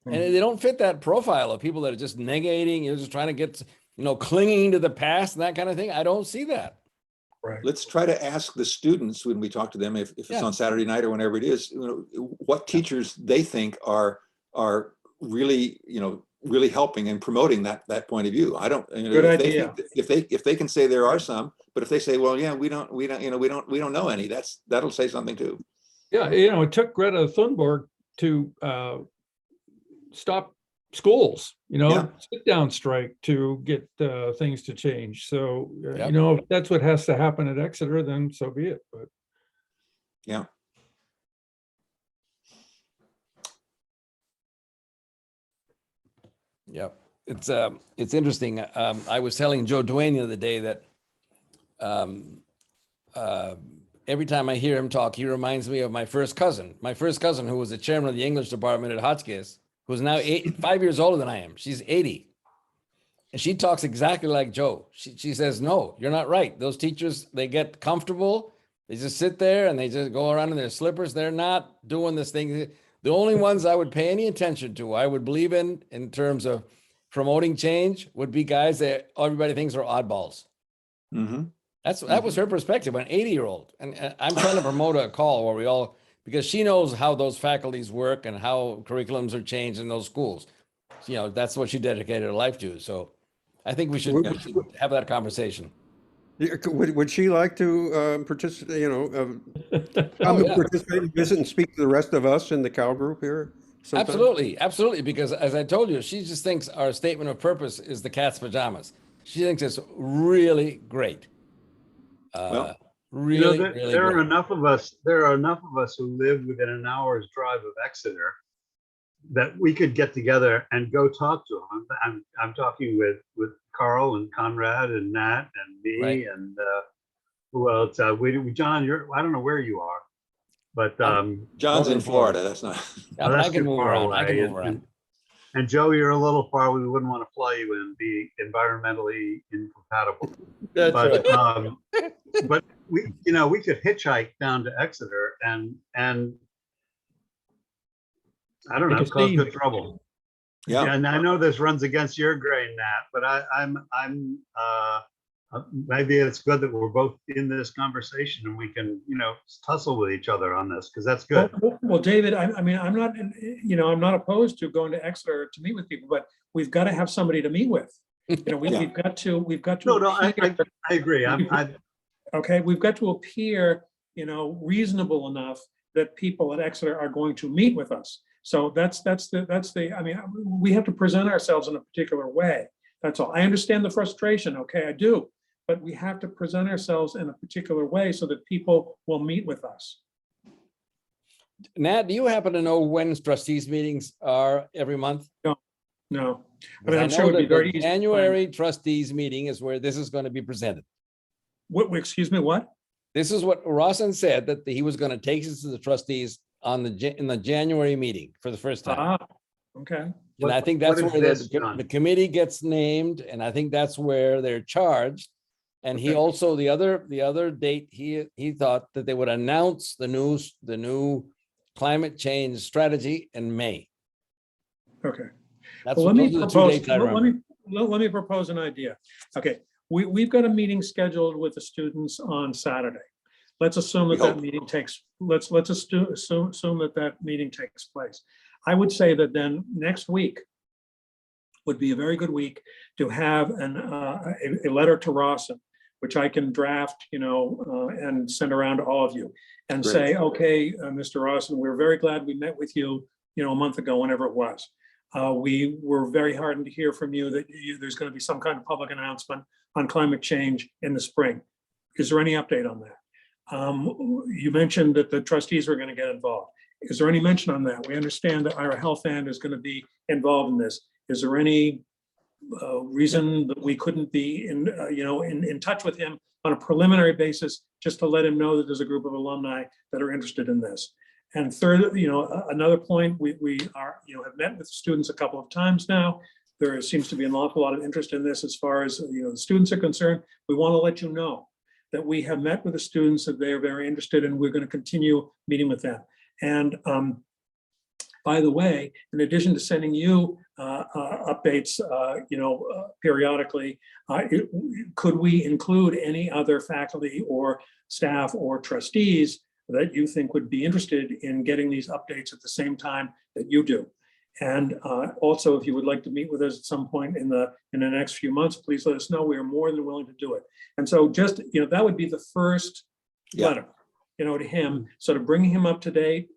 and they don't fit that profile of people that are just negating, just trying to get, clinging to the past and that kind of thing. I don't see that. Right. Let's try to ask the students when we talk to them, if it's on Saturday night or whenever it is, what teachers they think are really, really helping and promoting that point of view. I don't. Good idea. If they can say there are some, but if they say, well, yeah, we don't know any, that'll say something too. Yeah, it took Greta Thunberg to stop schools, sit down strike to get things to change. So, if that's what has to happen at Exeter, then so be it. But yeah. Yep. It's interesting. I was telling Joe Duane the other day that every time I hear him talk, he reminds me of my first cousin who was the chairman of the English department at Hotchkiss, who's now 5 years older than I am. She's 80. And she talks exactly like Joe. She says, no, you're not right. Those teachers, they get comfortable. They just sit there and they just go around in their slippers. They're not doing this thing. The only ones I would pay any attention to, I would believe in terms of promoting change, would be guys that everybody thinks are oddballs. Mhm. That was her perspective, an 80-year-old. And I'm trying to promote a call where we all, because she knows how those faculties work and how curriculums are changed in those schools. You know, that's what she dedicated her life to. So I think we should have that conversation. Yeah, would she like to participate, come and participate, visit and speak to the rest of us in the Cal group here? sometime? Absolutely. Because as I told you, she just thinks our statement of purpose is the cat's pajamas. She thinks it's really great. Well, Really there are great. enough of us. There are enough of us who live within an hour's drive of Exeter that we could get together and go talk to them. I'm talking with Carl and Conrad and Nat and me Right. and who else? John, I don't know where you are, but John's in Northern Florida. That's not. Yeah, but I can move around. I can move around. And Joe, you're a little far. We wouldn't want to fly you and be environmentally incompatible. That's But right. but we could hitchhike down to Exeter and I don't know, Make a cause scene. good trouble. Yeah. And I know this runs against your grain, Nat, but I'm maybe it's good that we're both in this conversation and we can tussle with each other on this, because that's good. Well, David, I mean, I'm not opposed to going to Exeter to meet with people, but we've got to have somebody to meet with. Yeah. We've got to. No, I agree. Okay, we've got to appear, reasonable enough that people at Exeter are going to meet with us. So that's the, I mean, we have to present ourselves in a particular way. That's all. I understand the frustration. Okay, I do. But we have to present ourselves in a particular way so that people will meet with us. Nat, do you happen to know when trustees meetings are every month? No. I mean, Because I'm sure know it'd be that very the easy. to find. January trustees meeting is where this is going to be presented. Excuse me, what? This is what Rawson said, that he was going to take this to the trustees in the January meeting for the first time. Ah, okay. And I think that's where the committee gets named, and I think that's where they're charged. And he Okay. also, the other date, he thought that they would announce the new climate change strategy in May. Okay. That's Well, what let me those are the two propose, dates I let remember. me propose an idea. Okay, we've got a meeting scheduled with the students on Saturday. Let's assume We that that hope. meeting takes, let's assume that that meeting takes place. I would say that then next week would be a very good week to have a letter to Rawson, which I can draft, and send around to all of you and Great. say, okay, Mr. Rawson, we're very glad we met with you, a month ago, whenever it was. We were very heartened to hear from you that there's going to be some kind of public announcement on climate change in the spring. Is there any update on that? You mentioned that the trustees were going to get involved. Is there any mention on that? We understand that Ira Health Fund is going to be involved in this. Is there any reason that we couldn't be in touch with him on a preliminary basis, just to let him know that there's a group of alumni that are interested in this? And third, another point, we are, have met with students a couple of times now. There seems to be an awful lot of interest in this as far as, the students are concerned. We want to let you know that we have met with the students, that they are very interested, and we're going to continue meeting with them. And by the way, in addition to sending you updates, periodically, could we include any other faculty or staff or trustees that you think would be interested in getting these updates at the same time that you do? And also, if you would like to meet with us at some point in the next few months, please let us know. We are more than willing to do it. And so just, that would be the first letter, to him, sort of bringing him up to date,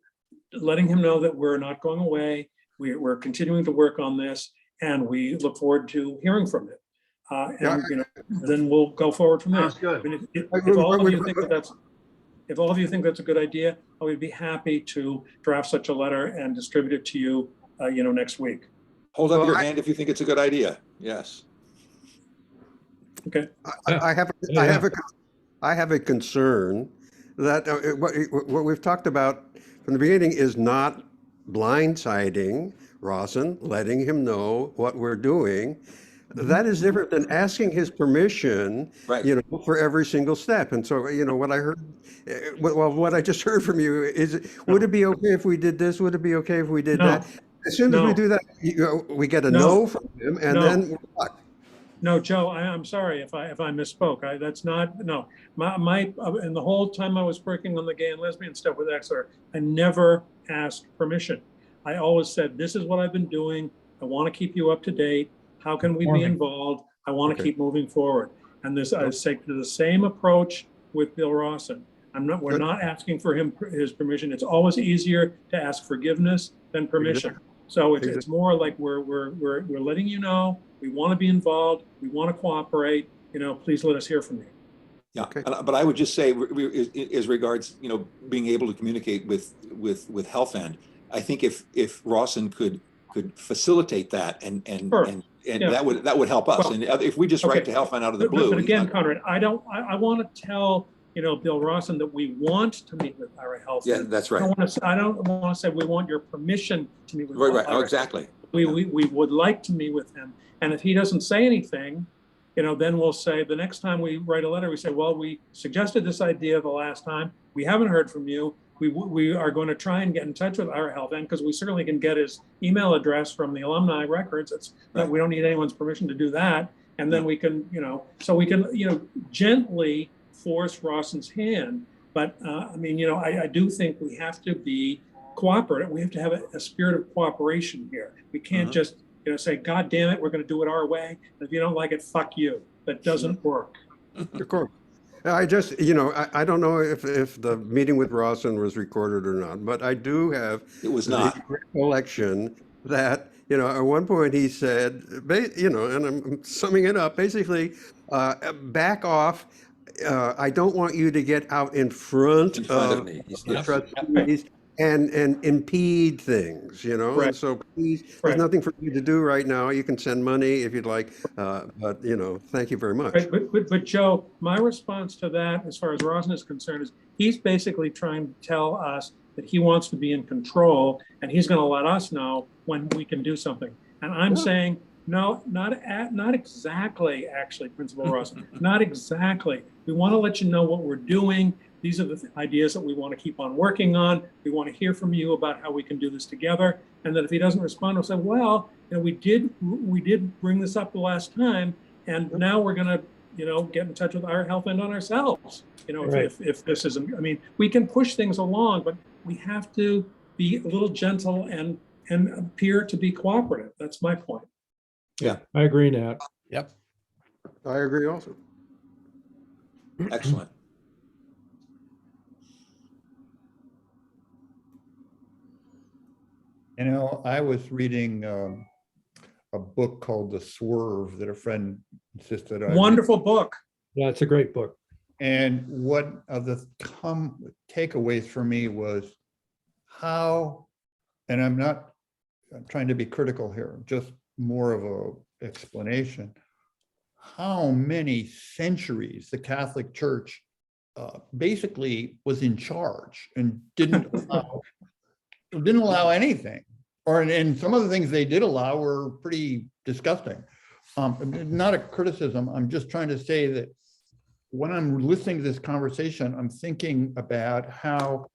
letting him know that we're not going away. We're continuing to work on this, and we look forward to hearing from it. Then we'll go forward from there. Sounds good. I mean, if all of you think that that's, if all of you think that's a good idea, I would be happy to draft such a letter and distribute it to you, next week. Hold up Well, your hand if you think it's a good idea. Yes. Okay. I have a concern that what we've talked about from the beginning is not blindsiding Rawson, letting him know what we're doing. that is different than asking his permission, Right. you know, for every single step. And so, you know, what I heard, well, what I just heard from you is, would it be okay if we did this? Would it be okay if we did No, that? As soon as we no, do that, you know, we get a no, no from him, and no. then we're fucked. No, Joe, I'm sorry if I misspoke. That's not, no. And the whole time I was working on the gay and lesbian stuff with Exeter, I never asked permission. I always said, this is what I've been doing. I want to keep you up to date. How can we be involved? I want to Okay. keep moving forward. And this, I take the same approach with Bill Rawson. We're Good. not asking for his permission. It's always easier to ask forgiveness than permission. So it's more like we're letting you know, we want to be involved, we want to cooperate, you know, please let us hear from you. Yeah, Okay. but I would just say, as regards, you know, being able to communicate with Health End, I think if Rawson could facilitate that and Sure. yeah. that would help us. Well, and if we just write to Health End out of the blue, But again, Conrad, I want to tell, you know, Bill Rawson that we want to meet with our Health yeah, End. that's right. I don't want to say we want your permission to meet with. Right. our Oh, exactly. We would like to meet with him. And if he doesn't say anything, you know, then we'll say the next time we write a letter, we say, well, we suggested this idea the last time. We haven't heard from you. We are going to try and get in touch with our Health End because we certainly can get his email address from the alumni records. Right. We don't need anyone's permission to do that. And then we can, you know, so we can, you know, gently force Rawson's hand. But I mean, you know, I do think we have to be cooperative. We have to have a spirit of cooperation here. We can't just, you know, say, God damn it, we're going to do it our way. If you don't like it, fuck you. That doesn't work. Of course. I just, you know, I don't know if the meeting with Rawson was recorded or not, but I do have It was the not. recollection that, you know, at one point he said, you know, and I'm summing it up, basically, back off. I don't want you to get out in front of me. the trustees and impede things, you know. Right. And so please, Right. there's nothing for you to do right now. You can send money if you'd like, but, you know, thank you very much. Right, but Joe, my response to that, as far as Rawson is concerned, is he's basically trying to tell us that he wants to be in control and he's going to let us know when we can do something. And I'm saying, no, not exactly, actually, Principal Rawson, not exactly. We want to let you know what we're doing. These are the ideas that we want to keep on working on. We want to hear from you about how we can do this together. And that if he doesn't respond, we'll say, well, you know, we did bring this up the last time, and now we're going to, you know, get in touch with our Health End on ourselves. You know, Right. if this isn't, I mean, we can push things along, but we have to be a little gentle and appear to be cooperative. That's my point. I agree, Nat. Yep. I agree also. Excellent. You know, I was reading a book called The Swerve that a friend insisted I read. Wonderful book. Yeah, it's a great book. And one of the takeaways for me was how, and I'm trying to be critical here, just more of a explanation, how many centuries the Catholic Church basically was in charge and didn't allow anything. And some of the things they did allow were pretty disgusting. Not a criticism. I'm just trying to say that when I'm listening to this conversation, I'm thinking about how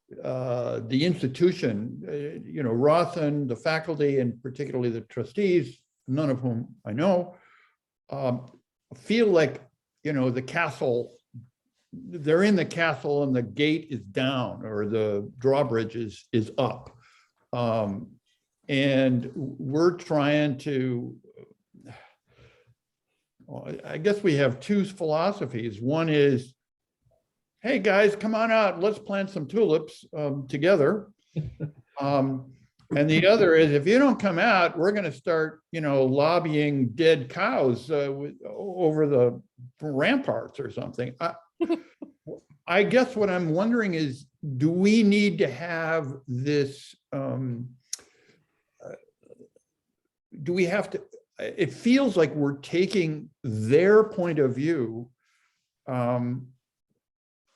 the institution, you know, Rawson, the faculty, and particularly the trustees, none of whom I know, feel like, you know, the castle, they're in the castle and the gate is down or the drawbridge is up. And we're trying to, I guess we have two philosophies. One is, hey guys, come on out, let's plant some tulips together. And the other is, if you don't come out, we're going to start, you know, lobbying dead cows over the ramparts or something. I guess what I'm wondering is, do we need to have this, do we have to, it feels like we're taking their point of view. I'm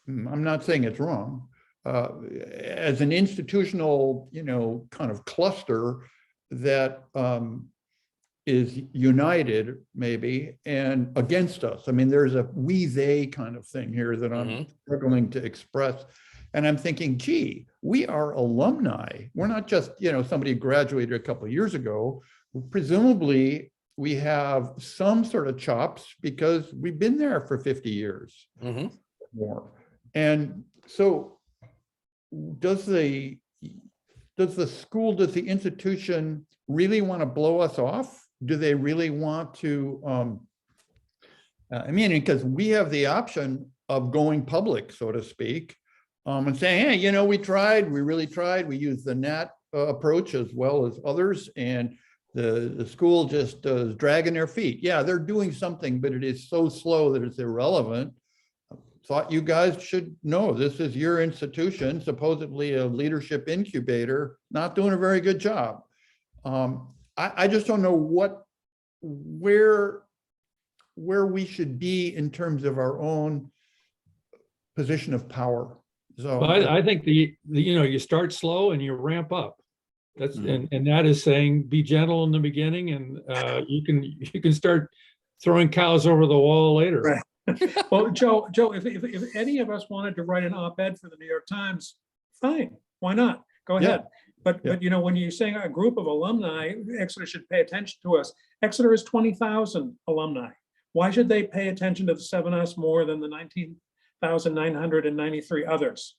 not saying it's wrong, as an institutional, you know, kind of cluster that is united maybe and against us. I mean, there's a we they kind of thing here that I'm struggling to express. And I'm thinking, gee, we are alumni. We're not just, somebody who graduated a couple of years ago. Presumably we have some sort of chops because we've been there for 50 years more. And so does the school, does the institution really want to blow us off? Do they really want to, because we have the option of going public, so to speak, and saying, hey, we tried, we really tried. We used the NAT approach as well as others, and the school just is dragging their feet. Yeah, they're doing something, but it is so slow that it's irrelevant. Thought you guys should know this is your institution, supposedly a leadership incubator, not doing a very good job. I just don't know where we should be in terms of our own position of power. So Well, I think you start slow and you ramp up. That's and that is saying be gentle in the beginning, and you can start throwing cows over the wall later. Right. Well, Joe, if any of us wanted to write an op-ed for the New York Times, fine, why not? Go ahead. But when you're saying a group of alumni, Exeter should pay attention to us. Exeter is 20,000 alumni. Why should they pay attention to the 7S more than the 19,993 others?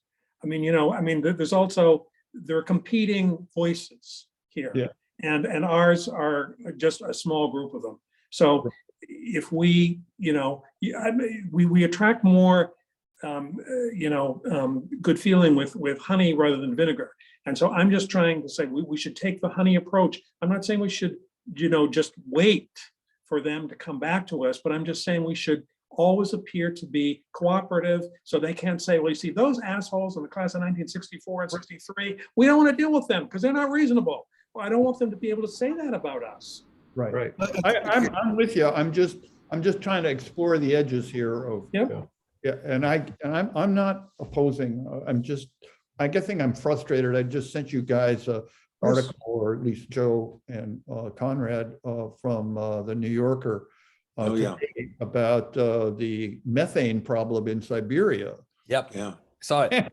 There are competing voices here, and ours are just a small group of them. So if we attract more good feeling with honey rather than vinegar. And so I'm just trying to say we should take the honey approach. I'm not saying we should just wait for them to come back to us, but I'm just saying we should always appear to be cooperative, so they can't say, well, you see those assholes in the class of 1964 and 63, we don't want to deal with them because they're not reasonable. Well, I don't want them to be able to say that about us. Right. I'm with you. I'm just trying to explore the edges here of and I'm not opposing. I think I'm frustrated. I just sent you guys a article, or at least Joe and Conrad from the New Yorker about the methane problem in Siberia. Yep. Yeah. Saw it.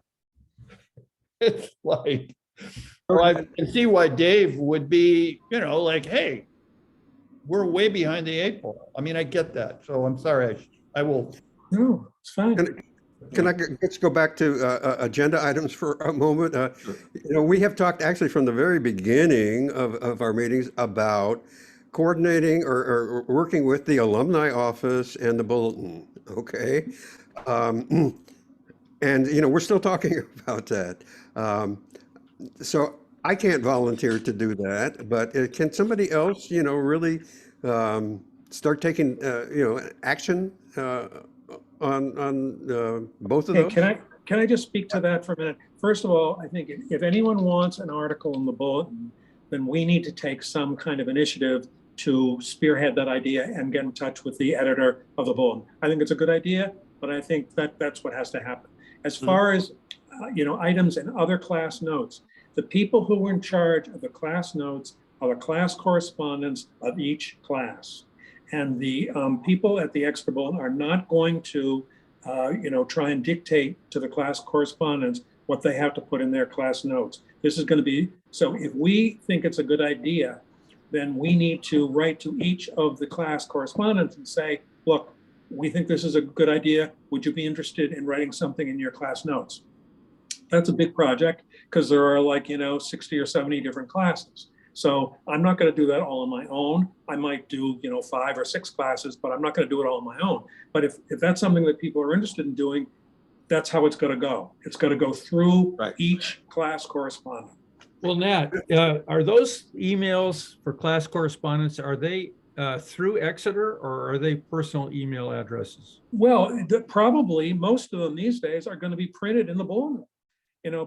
It's like, well, I can see why Dave would be, like, hey, we're way behind the 8 ball. I mean, I get that. So I'm sorry. I will. No, it's fine. Can I let's go back to agenda items for a moment? We have talked actually from the very beginning of our meetings about coordinating or working with the alumni office and the bulletin. Okay. And, we're still talking about that. So I can't volunteer to do that, but can somebody else, really start taking, action on both of those? Can I just speak to that for a minute? First of all, I think if anyone wants an article in the bulletin, then we need to take some kind of initiative to spearhead that idea and get in touch with the editor of the bulletin. I think it's a good idea, but I think that's what has to happen. As far as items and other class notes, the people who were in charge of the class notes are the class correspondents of each class. And the people at the Exeter Bulletin are not going to, try and dictate to the class correspondents what they have to put in their class notes. This is going to be, so if we think it's a good idea, then we need to write to each of the class correspondents and say, look, we think this is a good idea. Would you be interested in writing something in your class notes? That's a big project because there are 60 or 70 different classes. So I'm not going to do that all on my own. I might do, 5 or 6 classes, but I'm not going to do it all on my own. But if that's something that people are interested in doing, that's how it's going to go. It's going to go through each class correspondent. Well, Nat, are those emails for class correspondence, are they through Exeter or are they personal email addresses? Well, probably most of them these days are going to be printed in the bulletin.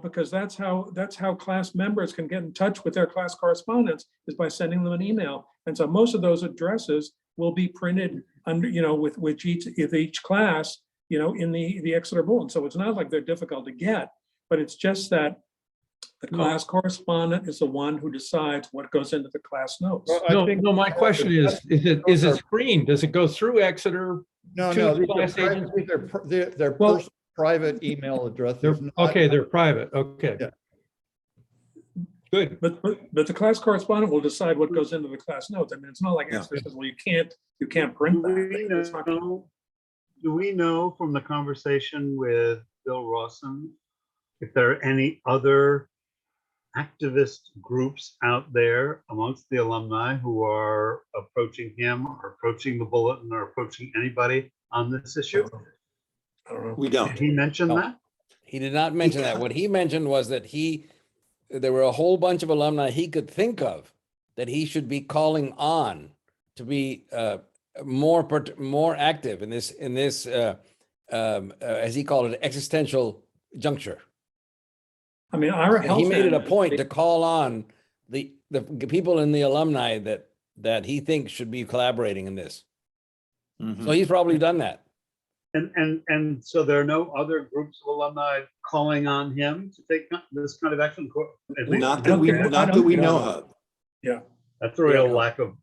Because that's how class members can get in touch with their class correspondents, is by sending them an email. And so most of those addresses will be printed under, with each class, in the Exeter Bulletin. So it's not like they're difficult to get, but it's just that The class correspondent is the one who decides what goes into the class notes. Well, I No, think- no, my question is it screened? Does it go through Exeter? No, to no, the these are class private, agents? they're Well- personal, private email addresses. They're, not- okay, they're private. Okay. Yeah. Good. But the class correspondent will decide what goes into the class notes. I mean, it's not like Yeah. Exeter says, well, you can't Do print we that. It's not- know from the conversation with Bill Rawson if there are any other activist groups out there amongst the alumni who are approaching him or approaching the bulletin or approaching anybody on this issue? I don't know. We Did don't. he mention No. that? He did not mention that. What he mentioned was that there were a whole bunch of alumni he could think of that he should be calling on to be more active in this as he called it, existential juncture. I mean, Ira And he made it a Helfand- point to call on the people in the alumni that he thinks should be collaborating in this. Mhm. So he's probably done that. And so there are no other groups of alumni calling on him to take this kind of action? At least- Not that we, I not that don't we think know so. of. That's a real Yeah. lack of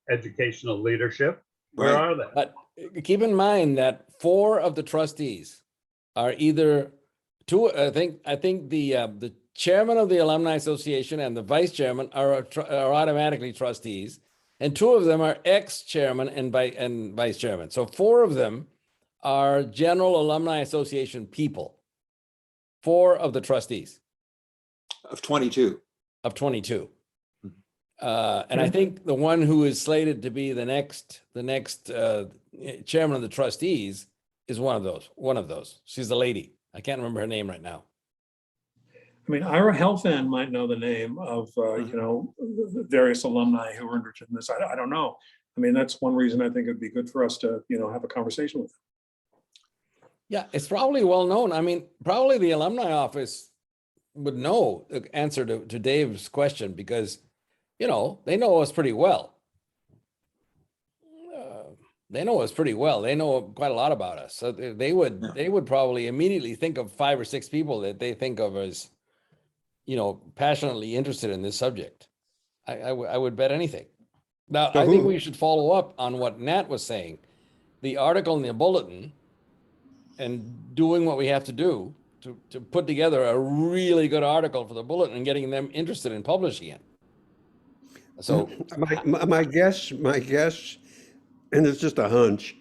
educational leadership. Where Right. are they? But keep in mind that 4 of the trustees are either I think the chairman of the Alumni Association and the vice chairman are automatically trustees, and 2 of them are ex-chairman and vice chairman. So 4 of them are general Alumni Association people. 4 of the trustees Of 22. of 22. And I think the one who is slated to be the next chairman of the trustees is one of those. She's the lady. I can't remember her name right now. I mean, Ira Helfand might know the name of, the various alumni who are interested in this. I don't know. I mean, that's one reason I think it'd be good for us to, have a conversation with them. Yeah, it's probably well known. I mean, probably the alumni office would know the answer to Dave's question because, they know us pretty well. They know us pretty well. They know quite a lot about us. So they would probably immediately think of 5 or 6 people that they think of as, passionately interested in this subject. I would bet anything. Now, So I think who? we should follow up on what Nat was saying. The article in the bulletin and doing what we have to do to put together a really good article for the bulletin and getting them interested in publishing it. So My guess, and it's just a hunch.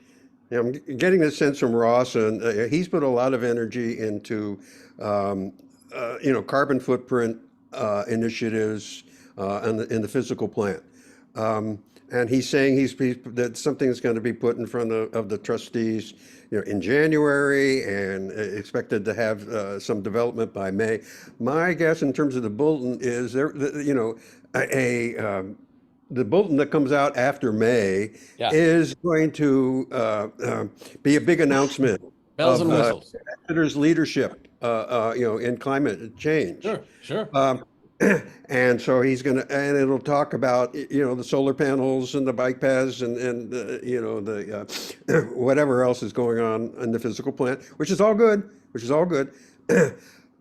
I'm getting the sense from Ross, and he's put a lot of energy into, carbon footprint initiatives in the physical plant. And he's saying that something's going to be put in front of the trustees, in January, and expected to have some development by May. My guess in terms of the bulletin is the bulletin that comes out after May Yeah. is going to be a big announcement bells and of whistles. Exeter's leadership, in climate change. Sure. And so and it'll talk about, the solar panels and the bike paths and whatever else is going on in the physical plant, which is all good.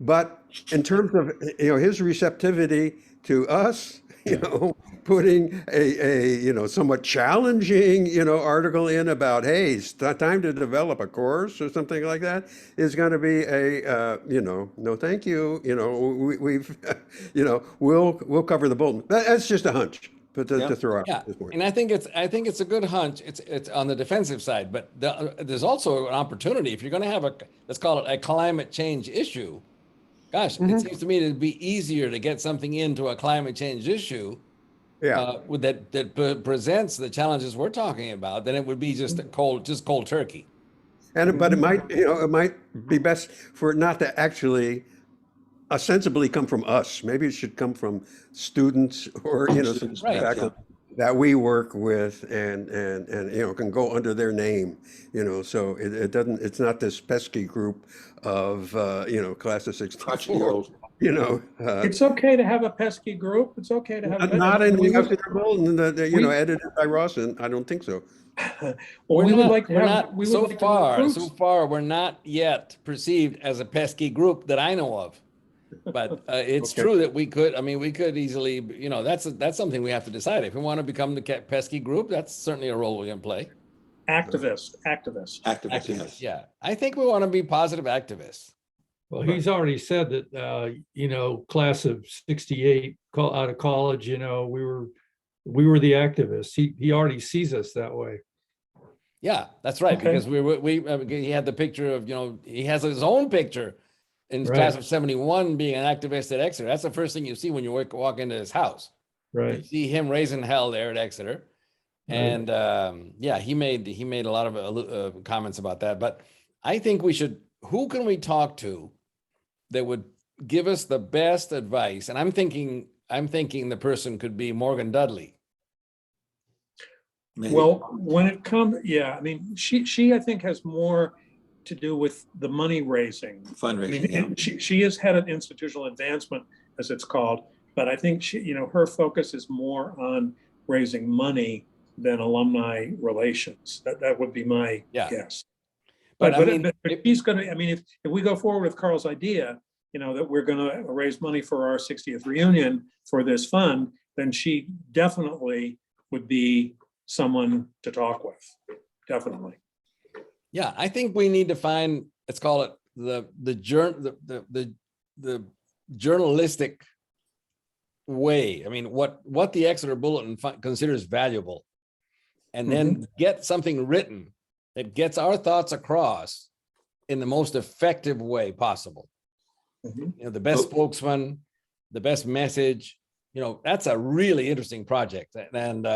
But in terms of, his receptivity to us, putting a somewhat challenging, article in about, hey, it's time to develop a course or something like that is going to be no, thank you. We'll cover the bulletin. That's just a hunch, but to throw out Yeah, at this point. and I think it's a good hunch. It's on the defensive side, but there's also an opportunity if you're going to have let's call it a climate change issue. Gosh, it seems to me to be easier to get something into a climate change issue that presents the challenges we're talking about than it would be just cold turkey. But it might be best for it not to actually ostensibly come from us. Maybe it should come from students or some Right, faculty that we work with and can go under their name. So it doesn't. It's not this pesky group of class of Crotchety 64. old. It's okay to have a pesky group. It's okay to have. Not in the Exeter Bulletin, edited by Rawson. I don't think so. Well, we would like to We're have. not We would so like to have groups. far. We're not yet perceived as a pesky group that I know of. But it's Okay. true that we could, I mean, we could easily, that's something we have to decide. If we want to become the pesky group, that's certainly a role we can play. Activist. Activists, yes. Yeah, I think we want to be positive activists. Well, he's already said that, class of 68 out of college, we were the activists. He already sees us that way. Yeah, that's right. Okay. Because he had the picture of, he has his own picture in Right. class of 71 being an activist at Exeter. That's the first thing you see when you walk into his house. You Right. see him raising hell there at Exeter. Right. And yeah, he made a lot of comments about that. But I think who can we talk to that would give us the best advice? And I'm thinking the person could be Morgan Dudley. Maybe. Well, when it comes, yeah, I mean, she I think has more to do with the money raising. I Fundraising, mean, yeah. and she has had an institutional advancement, as it's called, but I think her focus is more on raising money than alumni relations. That would be my Yeah. guess. But But I mean, he's gonna, I mean, if we go forward with Carl's idea, that we're gonna raise money for our 60th reunion for this fund, then she definitely would be someone to talk with. Definitely. yeah, I think we need to find, let's call it the journalistic way. I mean, what the Exeter Bulletin considers valuable, and then get something written that gets our thoughts across in the most effective way possible. The best spokesman, the best message, that's a really interesting project. And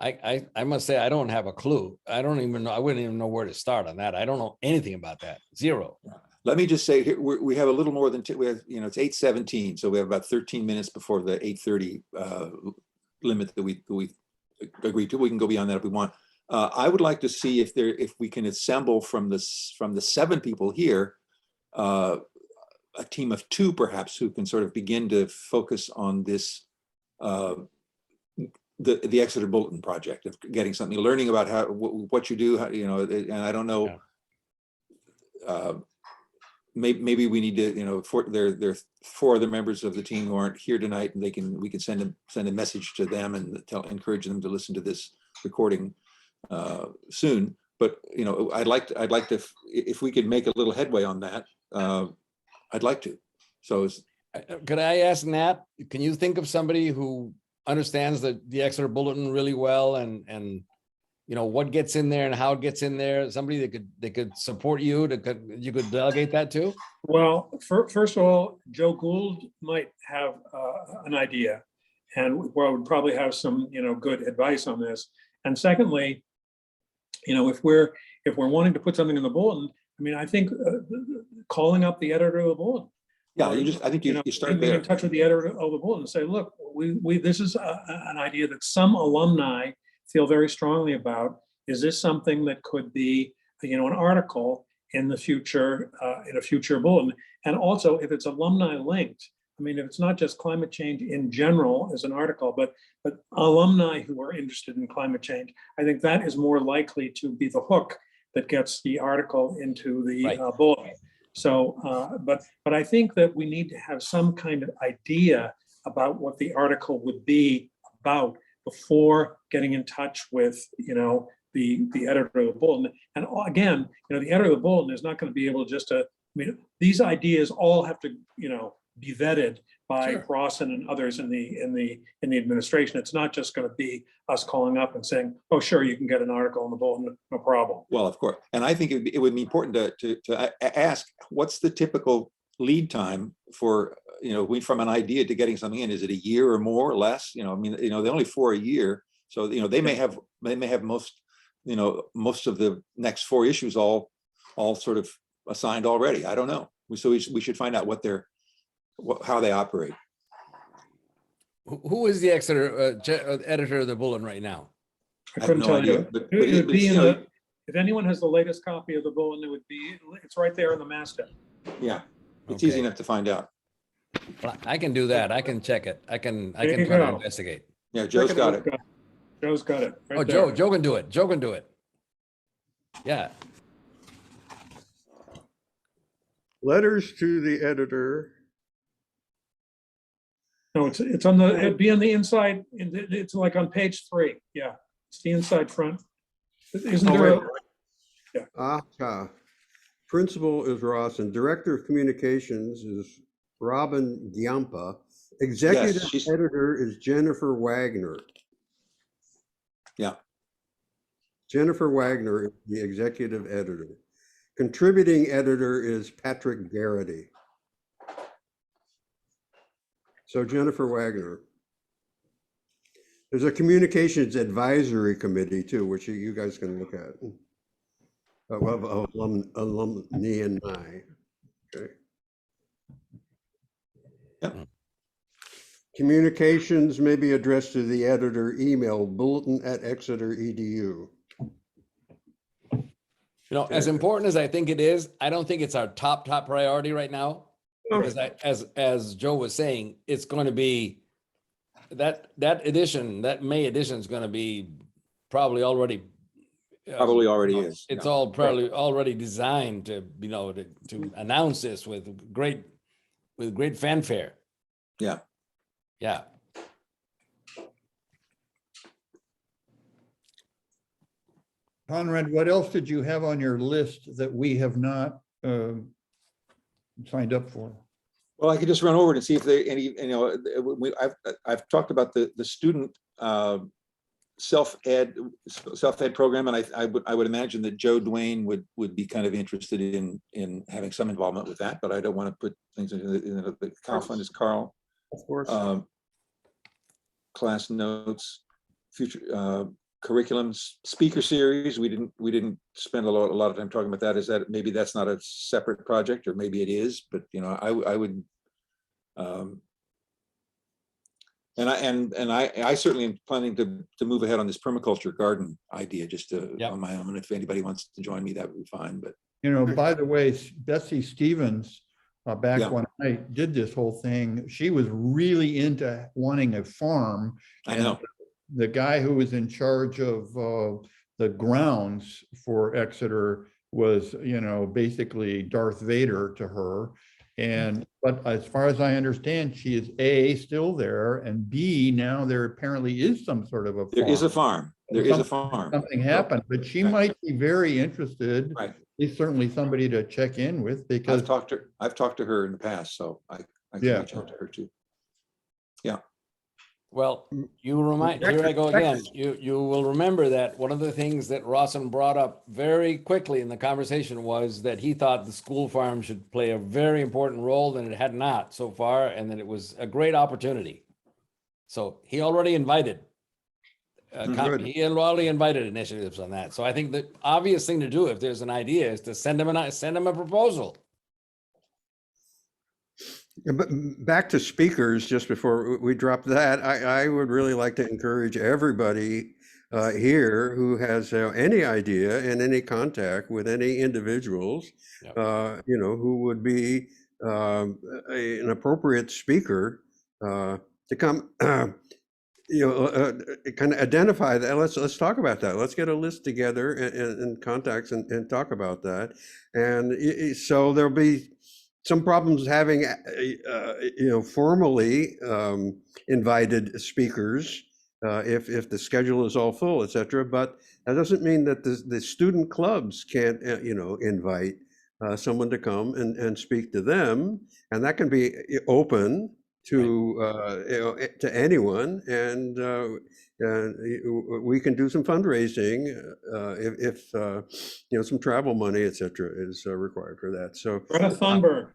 I must say, I don't have a clue. I wouldn't even know where to start on that. I don't know anything about that. Zero. Let me just say, here, we have a little more than, we have, it's 8:17, so we have about 13 minutes before the 8:30 limit that we agreed to. We can go beyond that if we want. I would like to see if we can assemble from the 7 people here, a team of 2 perhaps, who can sort of begin to focus on this, the Exeter Bulletin project, of getting something, learning about what you do, and I don't know. Yeah. Maybe we need to, there are 4 other members of the team who aren't here tonight, and we can send a message to them and encourage them to listen to this recording soon. But I'd like to, if we could make a little headway on that, I'd like to. So could I ask Nat, can you think of somebody who understands the Exeter Bulletin really well, and what gets in there and how it gets in there? Somebody that could support you, you could delegate that to? Well, first of all, Joe Gould might have an idea, and would probably have some good advice on this. And secondly, if we're wanting to put something in the bulletin, I mean, I think calling up the editor of the bulletin. yeah, I think you start getting there. in touch with the editor of the bulletin and say, look, this is an idea that some alumni feel very strongly about. Is this something that could be, an article in the future, in a future bulletin? And also, if it's alumni linked, I mean, if it's not just climate change in general as an article, but alumni who are interested in climate change, I think that is more likely to be the hook that gets the article into the bulletin. So, but I think that we need to have some kind of idea about what the article would be about before getting in touch with, the editor of the bulletin. And again, the editor of the bulletin is not going to be able just to, these ideas all have to, be vetted by Rawson and others in the administration. It's not just going to be us calling up and saying, oh, sure, you can get an article in the bulletin, no problem. Well, of course. And I think it would be important to ask, what's the typical lead time for, from an idea to getting something in? Is it a year or more or less? They're only 4 a year. So, they may have most of the next 4 issues all sort of assigned already. I don't know. So we should find out how they operate. Who is the Exeter editor of the Bulletin right now? I couldn't tell you. It would be if anyone has the latest copy of the bulletin, it's right there in the masthead. Yeah, it's easy enough to find out. Well, I can do that. I can check it. I can try to investigate. Yeah, Joe's got it. Joe's got it. Oh, Joe can do it. Joe can do it. Yeah. Letters to the editor No, it's on the, it'd be on the inside, it's like on page 3, yeah, it's the inside front. Isn't Oh, there wait. a, Principal is Ross and Director of Communications is Robin Giampa. Executive she's- Editor is Jennifer Wagner. Yeah. Jennifer Wagner is the Executive Editor. Contributing Editor is Patrick Garrity. So Jennifer Wagner. There's a Communications Advisory Committee too, which you guys can look at. Of alumni and I. Okay. Yep. Communications may be addressed to the editor, email bulletin@exeter.edu. You know, as important as I think it is, I don't think it's our top priority right now. Because as Joe was saying, it's going to be that edition, that May edition is going to be probably already. Probably already is. It's yeah. all probably already designed to, you know, to announce this with great fanfare. Yeah. Yeah. Conrad, what else did you have on your list that we have not signed up for? Well, I could just run over and see if they any, you know, I've talked about the student self-ed program, and I would imagine that Joe Duane would be kind of interested in having some involvement with that, but I don't want to put things in the Carl Fund is Carl. Of course. Class notes, future curriculums, speaker series. We didn't spend a lot of time talking about that. Is that maybe that's not a separate project, or maybe it is, but you know, I would. And I certainly am planning to move ahead on this permaculture garden idea, just on my own. If anybody wants to join me, that would be fine. But You know, by the way, Betsy Stevens, back Yeah. when I did this whole thing, she was really into wanting a farm. I know. The guy who was in charge of the grounds for Exeter was, you know, basically Darth Vader to her. But as far as I understand, she is A, still there, and B, now there apparently is some sort of a farm. There is a farm. There is a farm. Something happened, but she Right. might be very interested. Right. It's certainly somebody to check in with because I've talked to her in the past, so I can Yeah. reach out to her too. Well, here I go again. You will remember that one of the things that Rawson brought up very quickly in the conversation was that he thought the school farm should play a very important role, and it had not so far, and that it was a great opportunity. So he already invited. Good. He already invited initiatives on that. So I think the obvious thing to do if there's an idea is to send him a proposal. But back to speakers, just before we drop that, I would really like to encourage everybody here who has any idea and any contact with any individuals, Yep. you know, who would be an appropriate speaker to come, you know, kind of identify that. Let's talk about that. Let's get a list together and contacts and talk about that. And so there'll be some problems having, you know, formally invited speakers if the schedule is all full, et cetera. But that doesn't mean that the student clubs can't, you know, invite someone to come and speak to them. And that can be open to, you know, to anyone. And we can do some fundraising if you know, some travel money, et cetera, is required for that. So Greta Thunberg?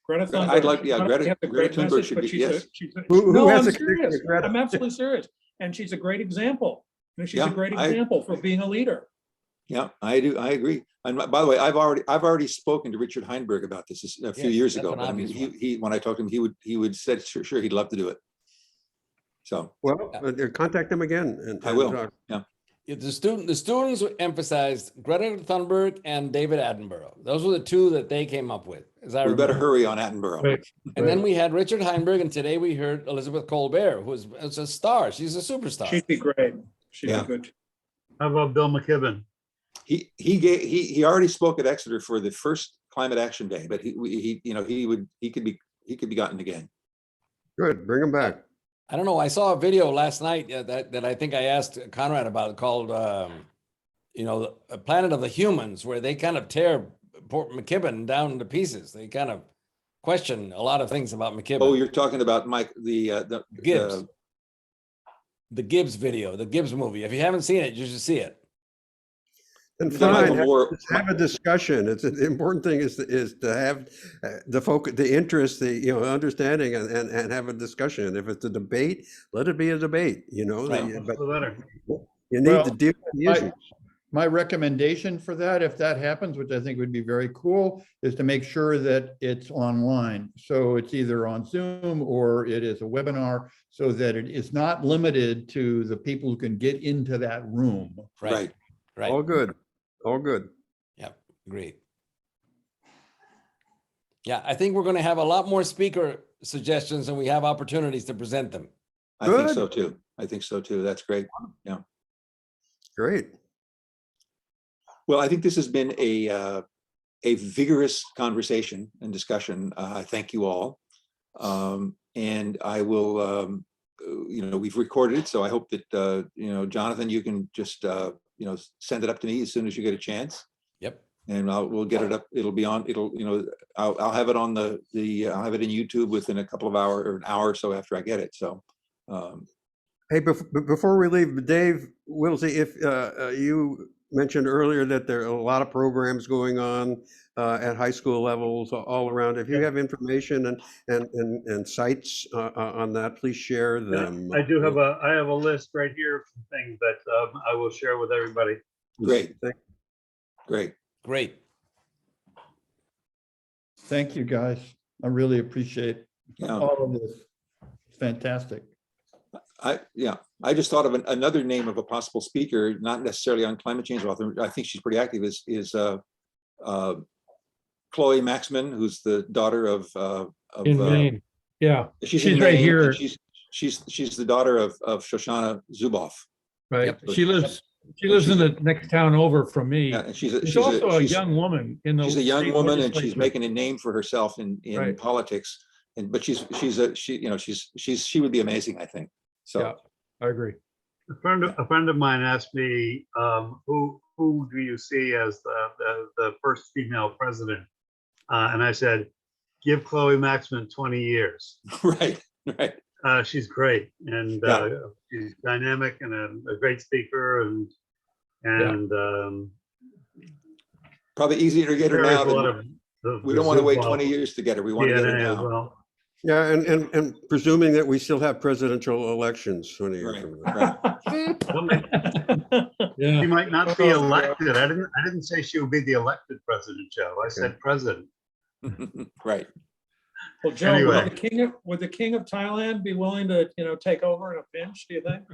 Greta Thunberg. I'd like, yeah, She Greta has a great Thunberg message, should but be, she's yes. Who no, has I'm a connection serious. with Greta? I'm absolutely serious. And she's a great example. You know, she's a Yeah, great I- example for being a leader. Yeah, I do. I agree. And by the way, I've already spoken to Richard Heinberg about this a few Yes, years that's ago. an But I mean, obvious one. he when I talked to him, he would said sure he'd love to do it. So well, contact them again. And I will. talk. The students emphasized Greta Thunberg and David Attenborough. Those were the two that they came up with, as I we better remember. hurry on Attenborough. Right. And then we had Richard Heinberg, and today we heard Elizabeth Colbert, who's a star. She's a superstar. She'd be great. She'd Yeah. be good. How about Bill McKibben? He already spoke at Exeter for the first Climate Action Day, but he you know, he could be gotten again. Good, bring them back. I don't know. I saw a video last night that I think I asked Conrad about called, A Planet of the Humans, where they kind of tear Port McKibben down to pieces. They kind of question a lot of things about McKibben. Oh, you're talking about Mike, the Gibbs. The Gibbs video, the Gibbs movie. If you haven't seen it, you should see it. And The fine, Michael Moore- have a discussion. It's the important thing is to have the focus, the interest, the understanding, and have a discussion. If it's a debate, let it be a debate. Right. But The letter. you need Well, to deal with the issue. My recommendation for that, if that happens, which I think would be very cool, is to make sure that it's online. So it's either on Zoom or it is a webinar, so that it is not limited to the people who can get into that room. Right. Right. All good, all good. Yep. Great. Yeah, I think we're going to have a lot more speaker suggestions and we have opportunities to present them. I think Good. so too. I think so too. That's great. Yeah. Great. Well, I think this has been a vigorous conversation and discussion. I thank you all. And I will, we've recorded it, so I hope that, Jonathan, you can just, send it up to me as soon as you get a chance. Yep. And we'll get it up. It'll be on, I'll have it on I'll have it in YouTube within a couple of hours or an hour or so after I get it. So, Hey, before we leave, Dave, Wilsey, if you mentioned earlier that there are a lot of programs going on at high school levels all around. If you have information and sites on that, please share them. I do have a list right here of some things that I will share with everybody. great. Great. Great. Thank you, guys. I really appreciate Yeah. all of this. It's fantastic. I just thought of another name of a possible speaker, not necessarily on climate change author. I think she's pretty active. Is Chloe Maxman, who's the daughter of In Maine. Yeah, she's in she's right Maine, here. and she's the daughter of Shoshana Zuboff. right. Yep. She lives in the next town over from me. Yeah, and She's also a young woman in the. she's a young state woman, and she's legislature. making a name for herself in Right. politics. But she would be amazing, I think. So. Yeah, I agree. A friend of mine asked me, who do you see as the first female president? And I said, give Chloe Maxman 20 years. Right. She's great, and she's dynamic and a great speaker, and Probably easier to get her there is now. a lot Than, of we don't want to wait Zuboff 20 years to get her. We want to get her DNA as now. well. Yeah, and presuming that we still have presidential elections 20 years from now. Right. Yeah. She might not be elected. I didn't say she would be the elected president, Joe. I said president. Right. Well, Joe, Anyway. would the king of Thailand be willing to, take over in a pinch, do you think?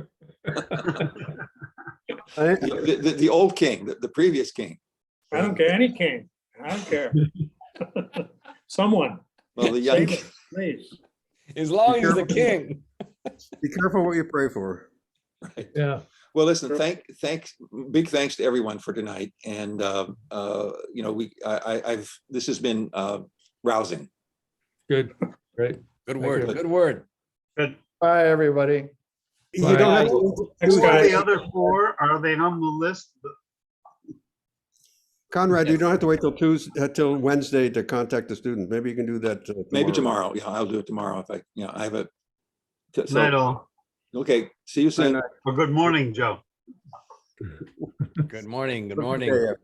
The old king, the previous king. I don't care, any king. I don't care. Someone, Well, the young. save it, please. As long as the king. Be careful what you pray for. Right. Yeah. Well, listen, big thanks to everyone for tonight. And, this has been rousing. Good. Great. Good Thank word. you. Good word. Good. Bye, everybody. You don't have Who to, Thanks, are guys. the other four? Are they on the list? Conrad, you don't have to wait till Wednesday to contact the students. Maybe you can do that Maybe tomorrow. Yeah, I'll do it tomorrow if I have a. Night all. Okay, see you soon. Or good morning, Joe. Good morning. Good morning. Okay,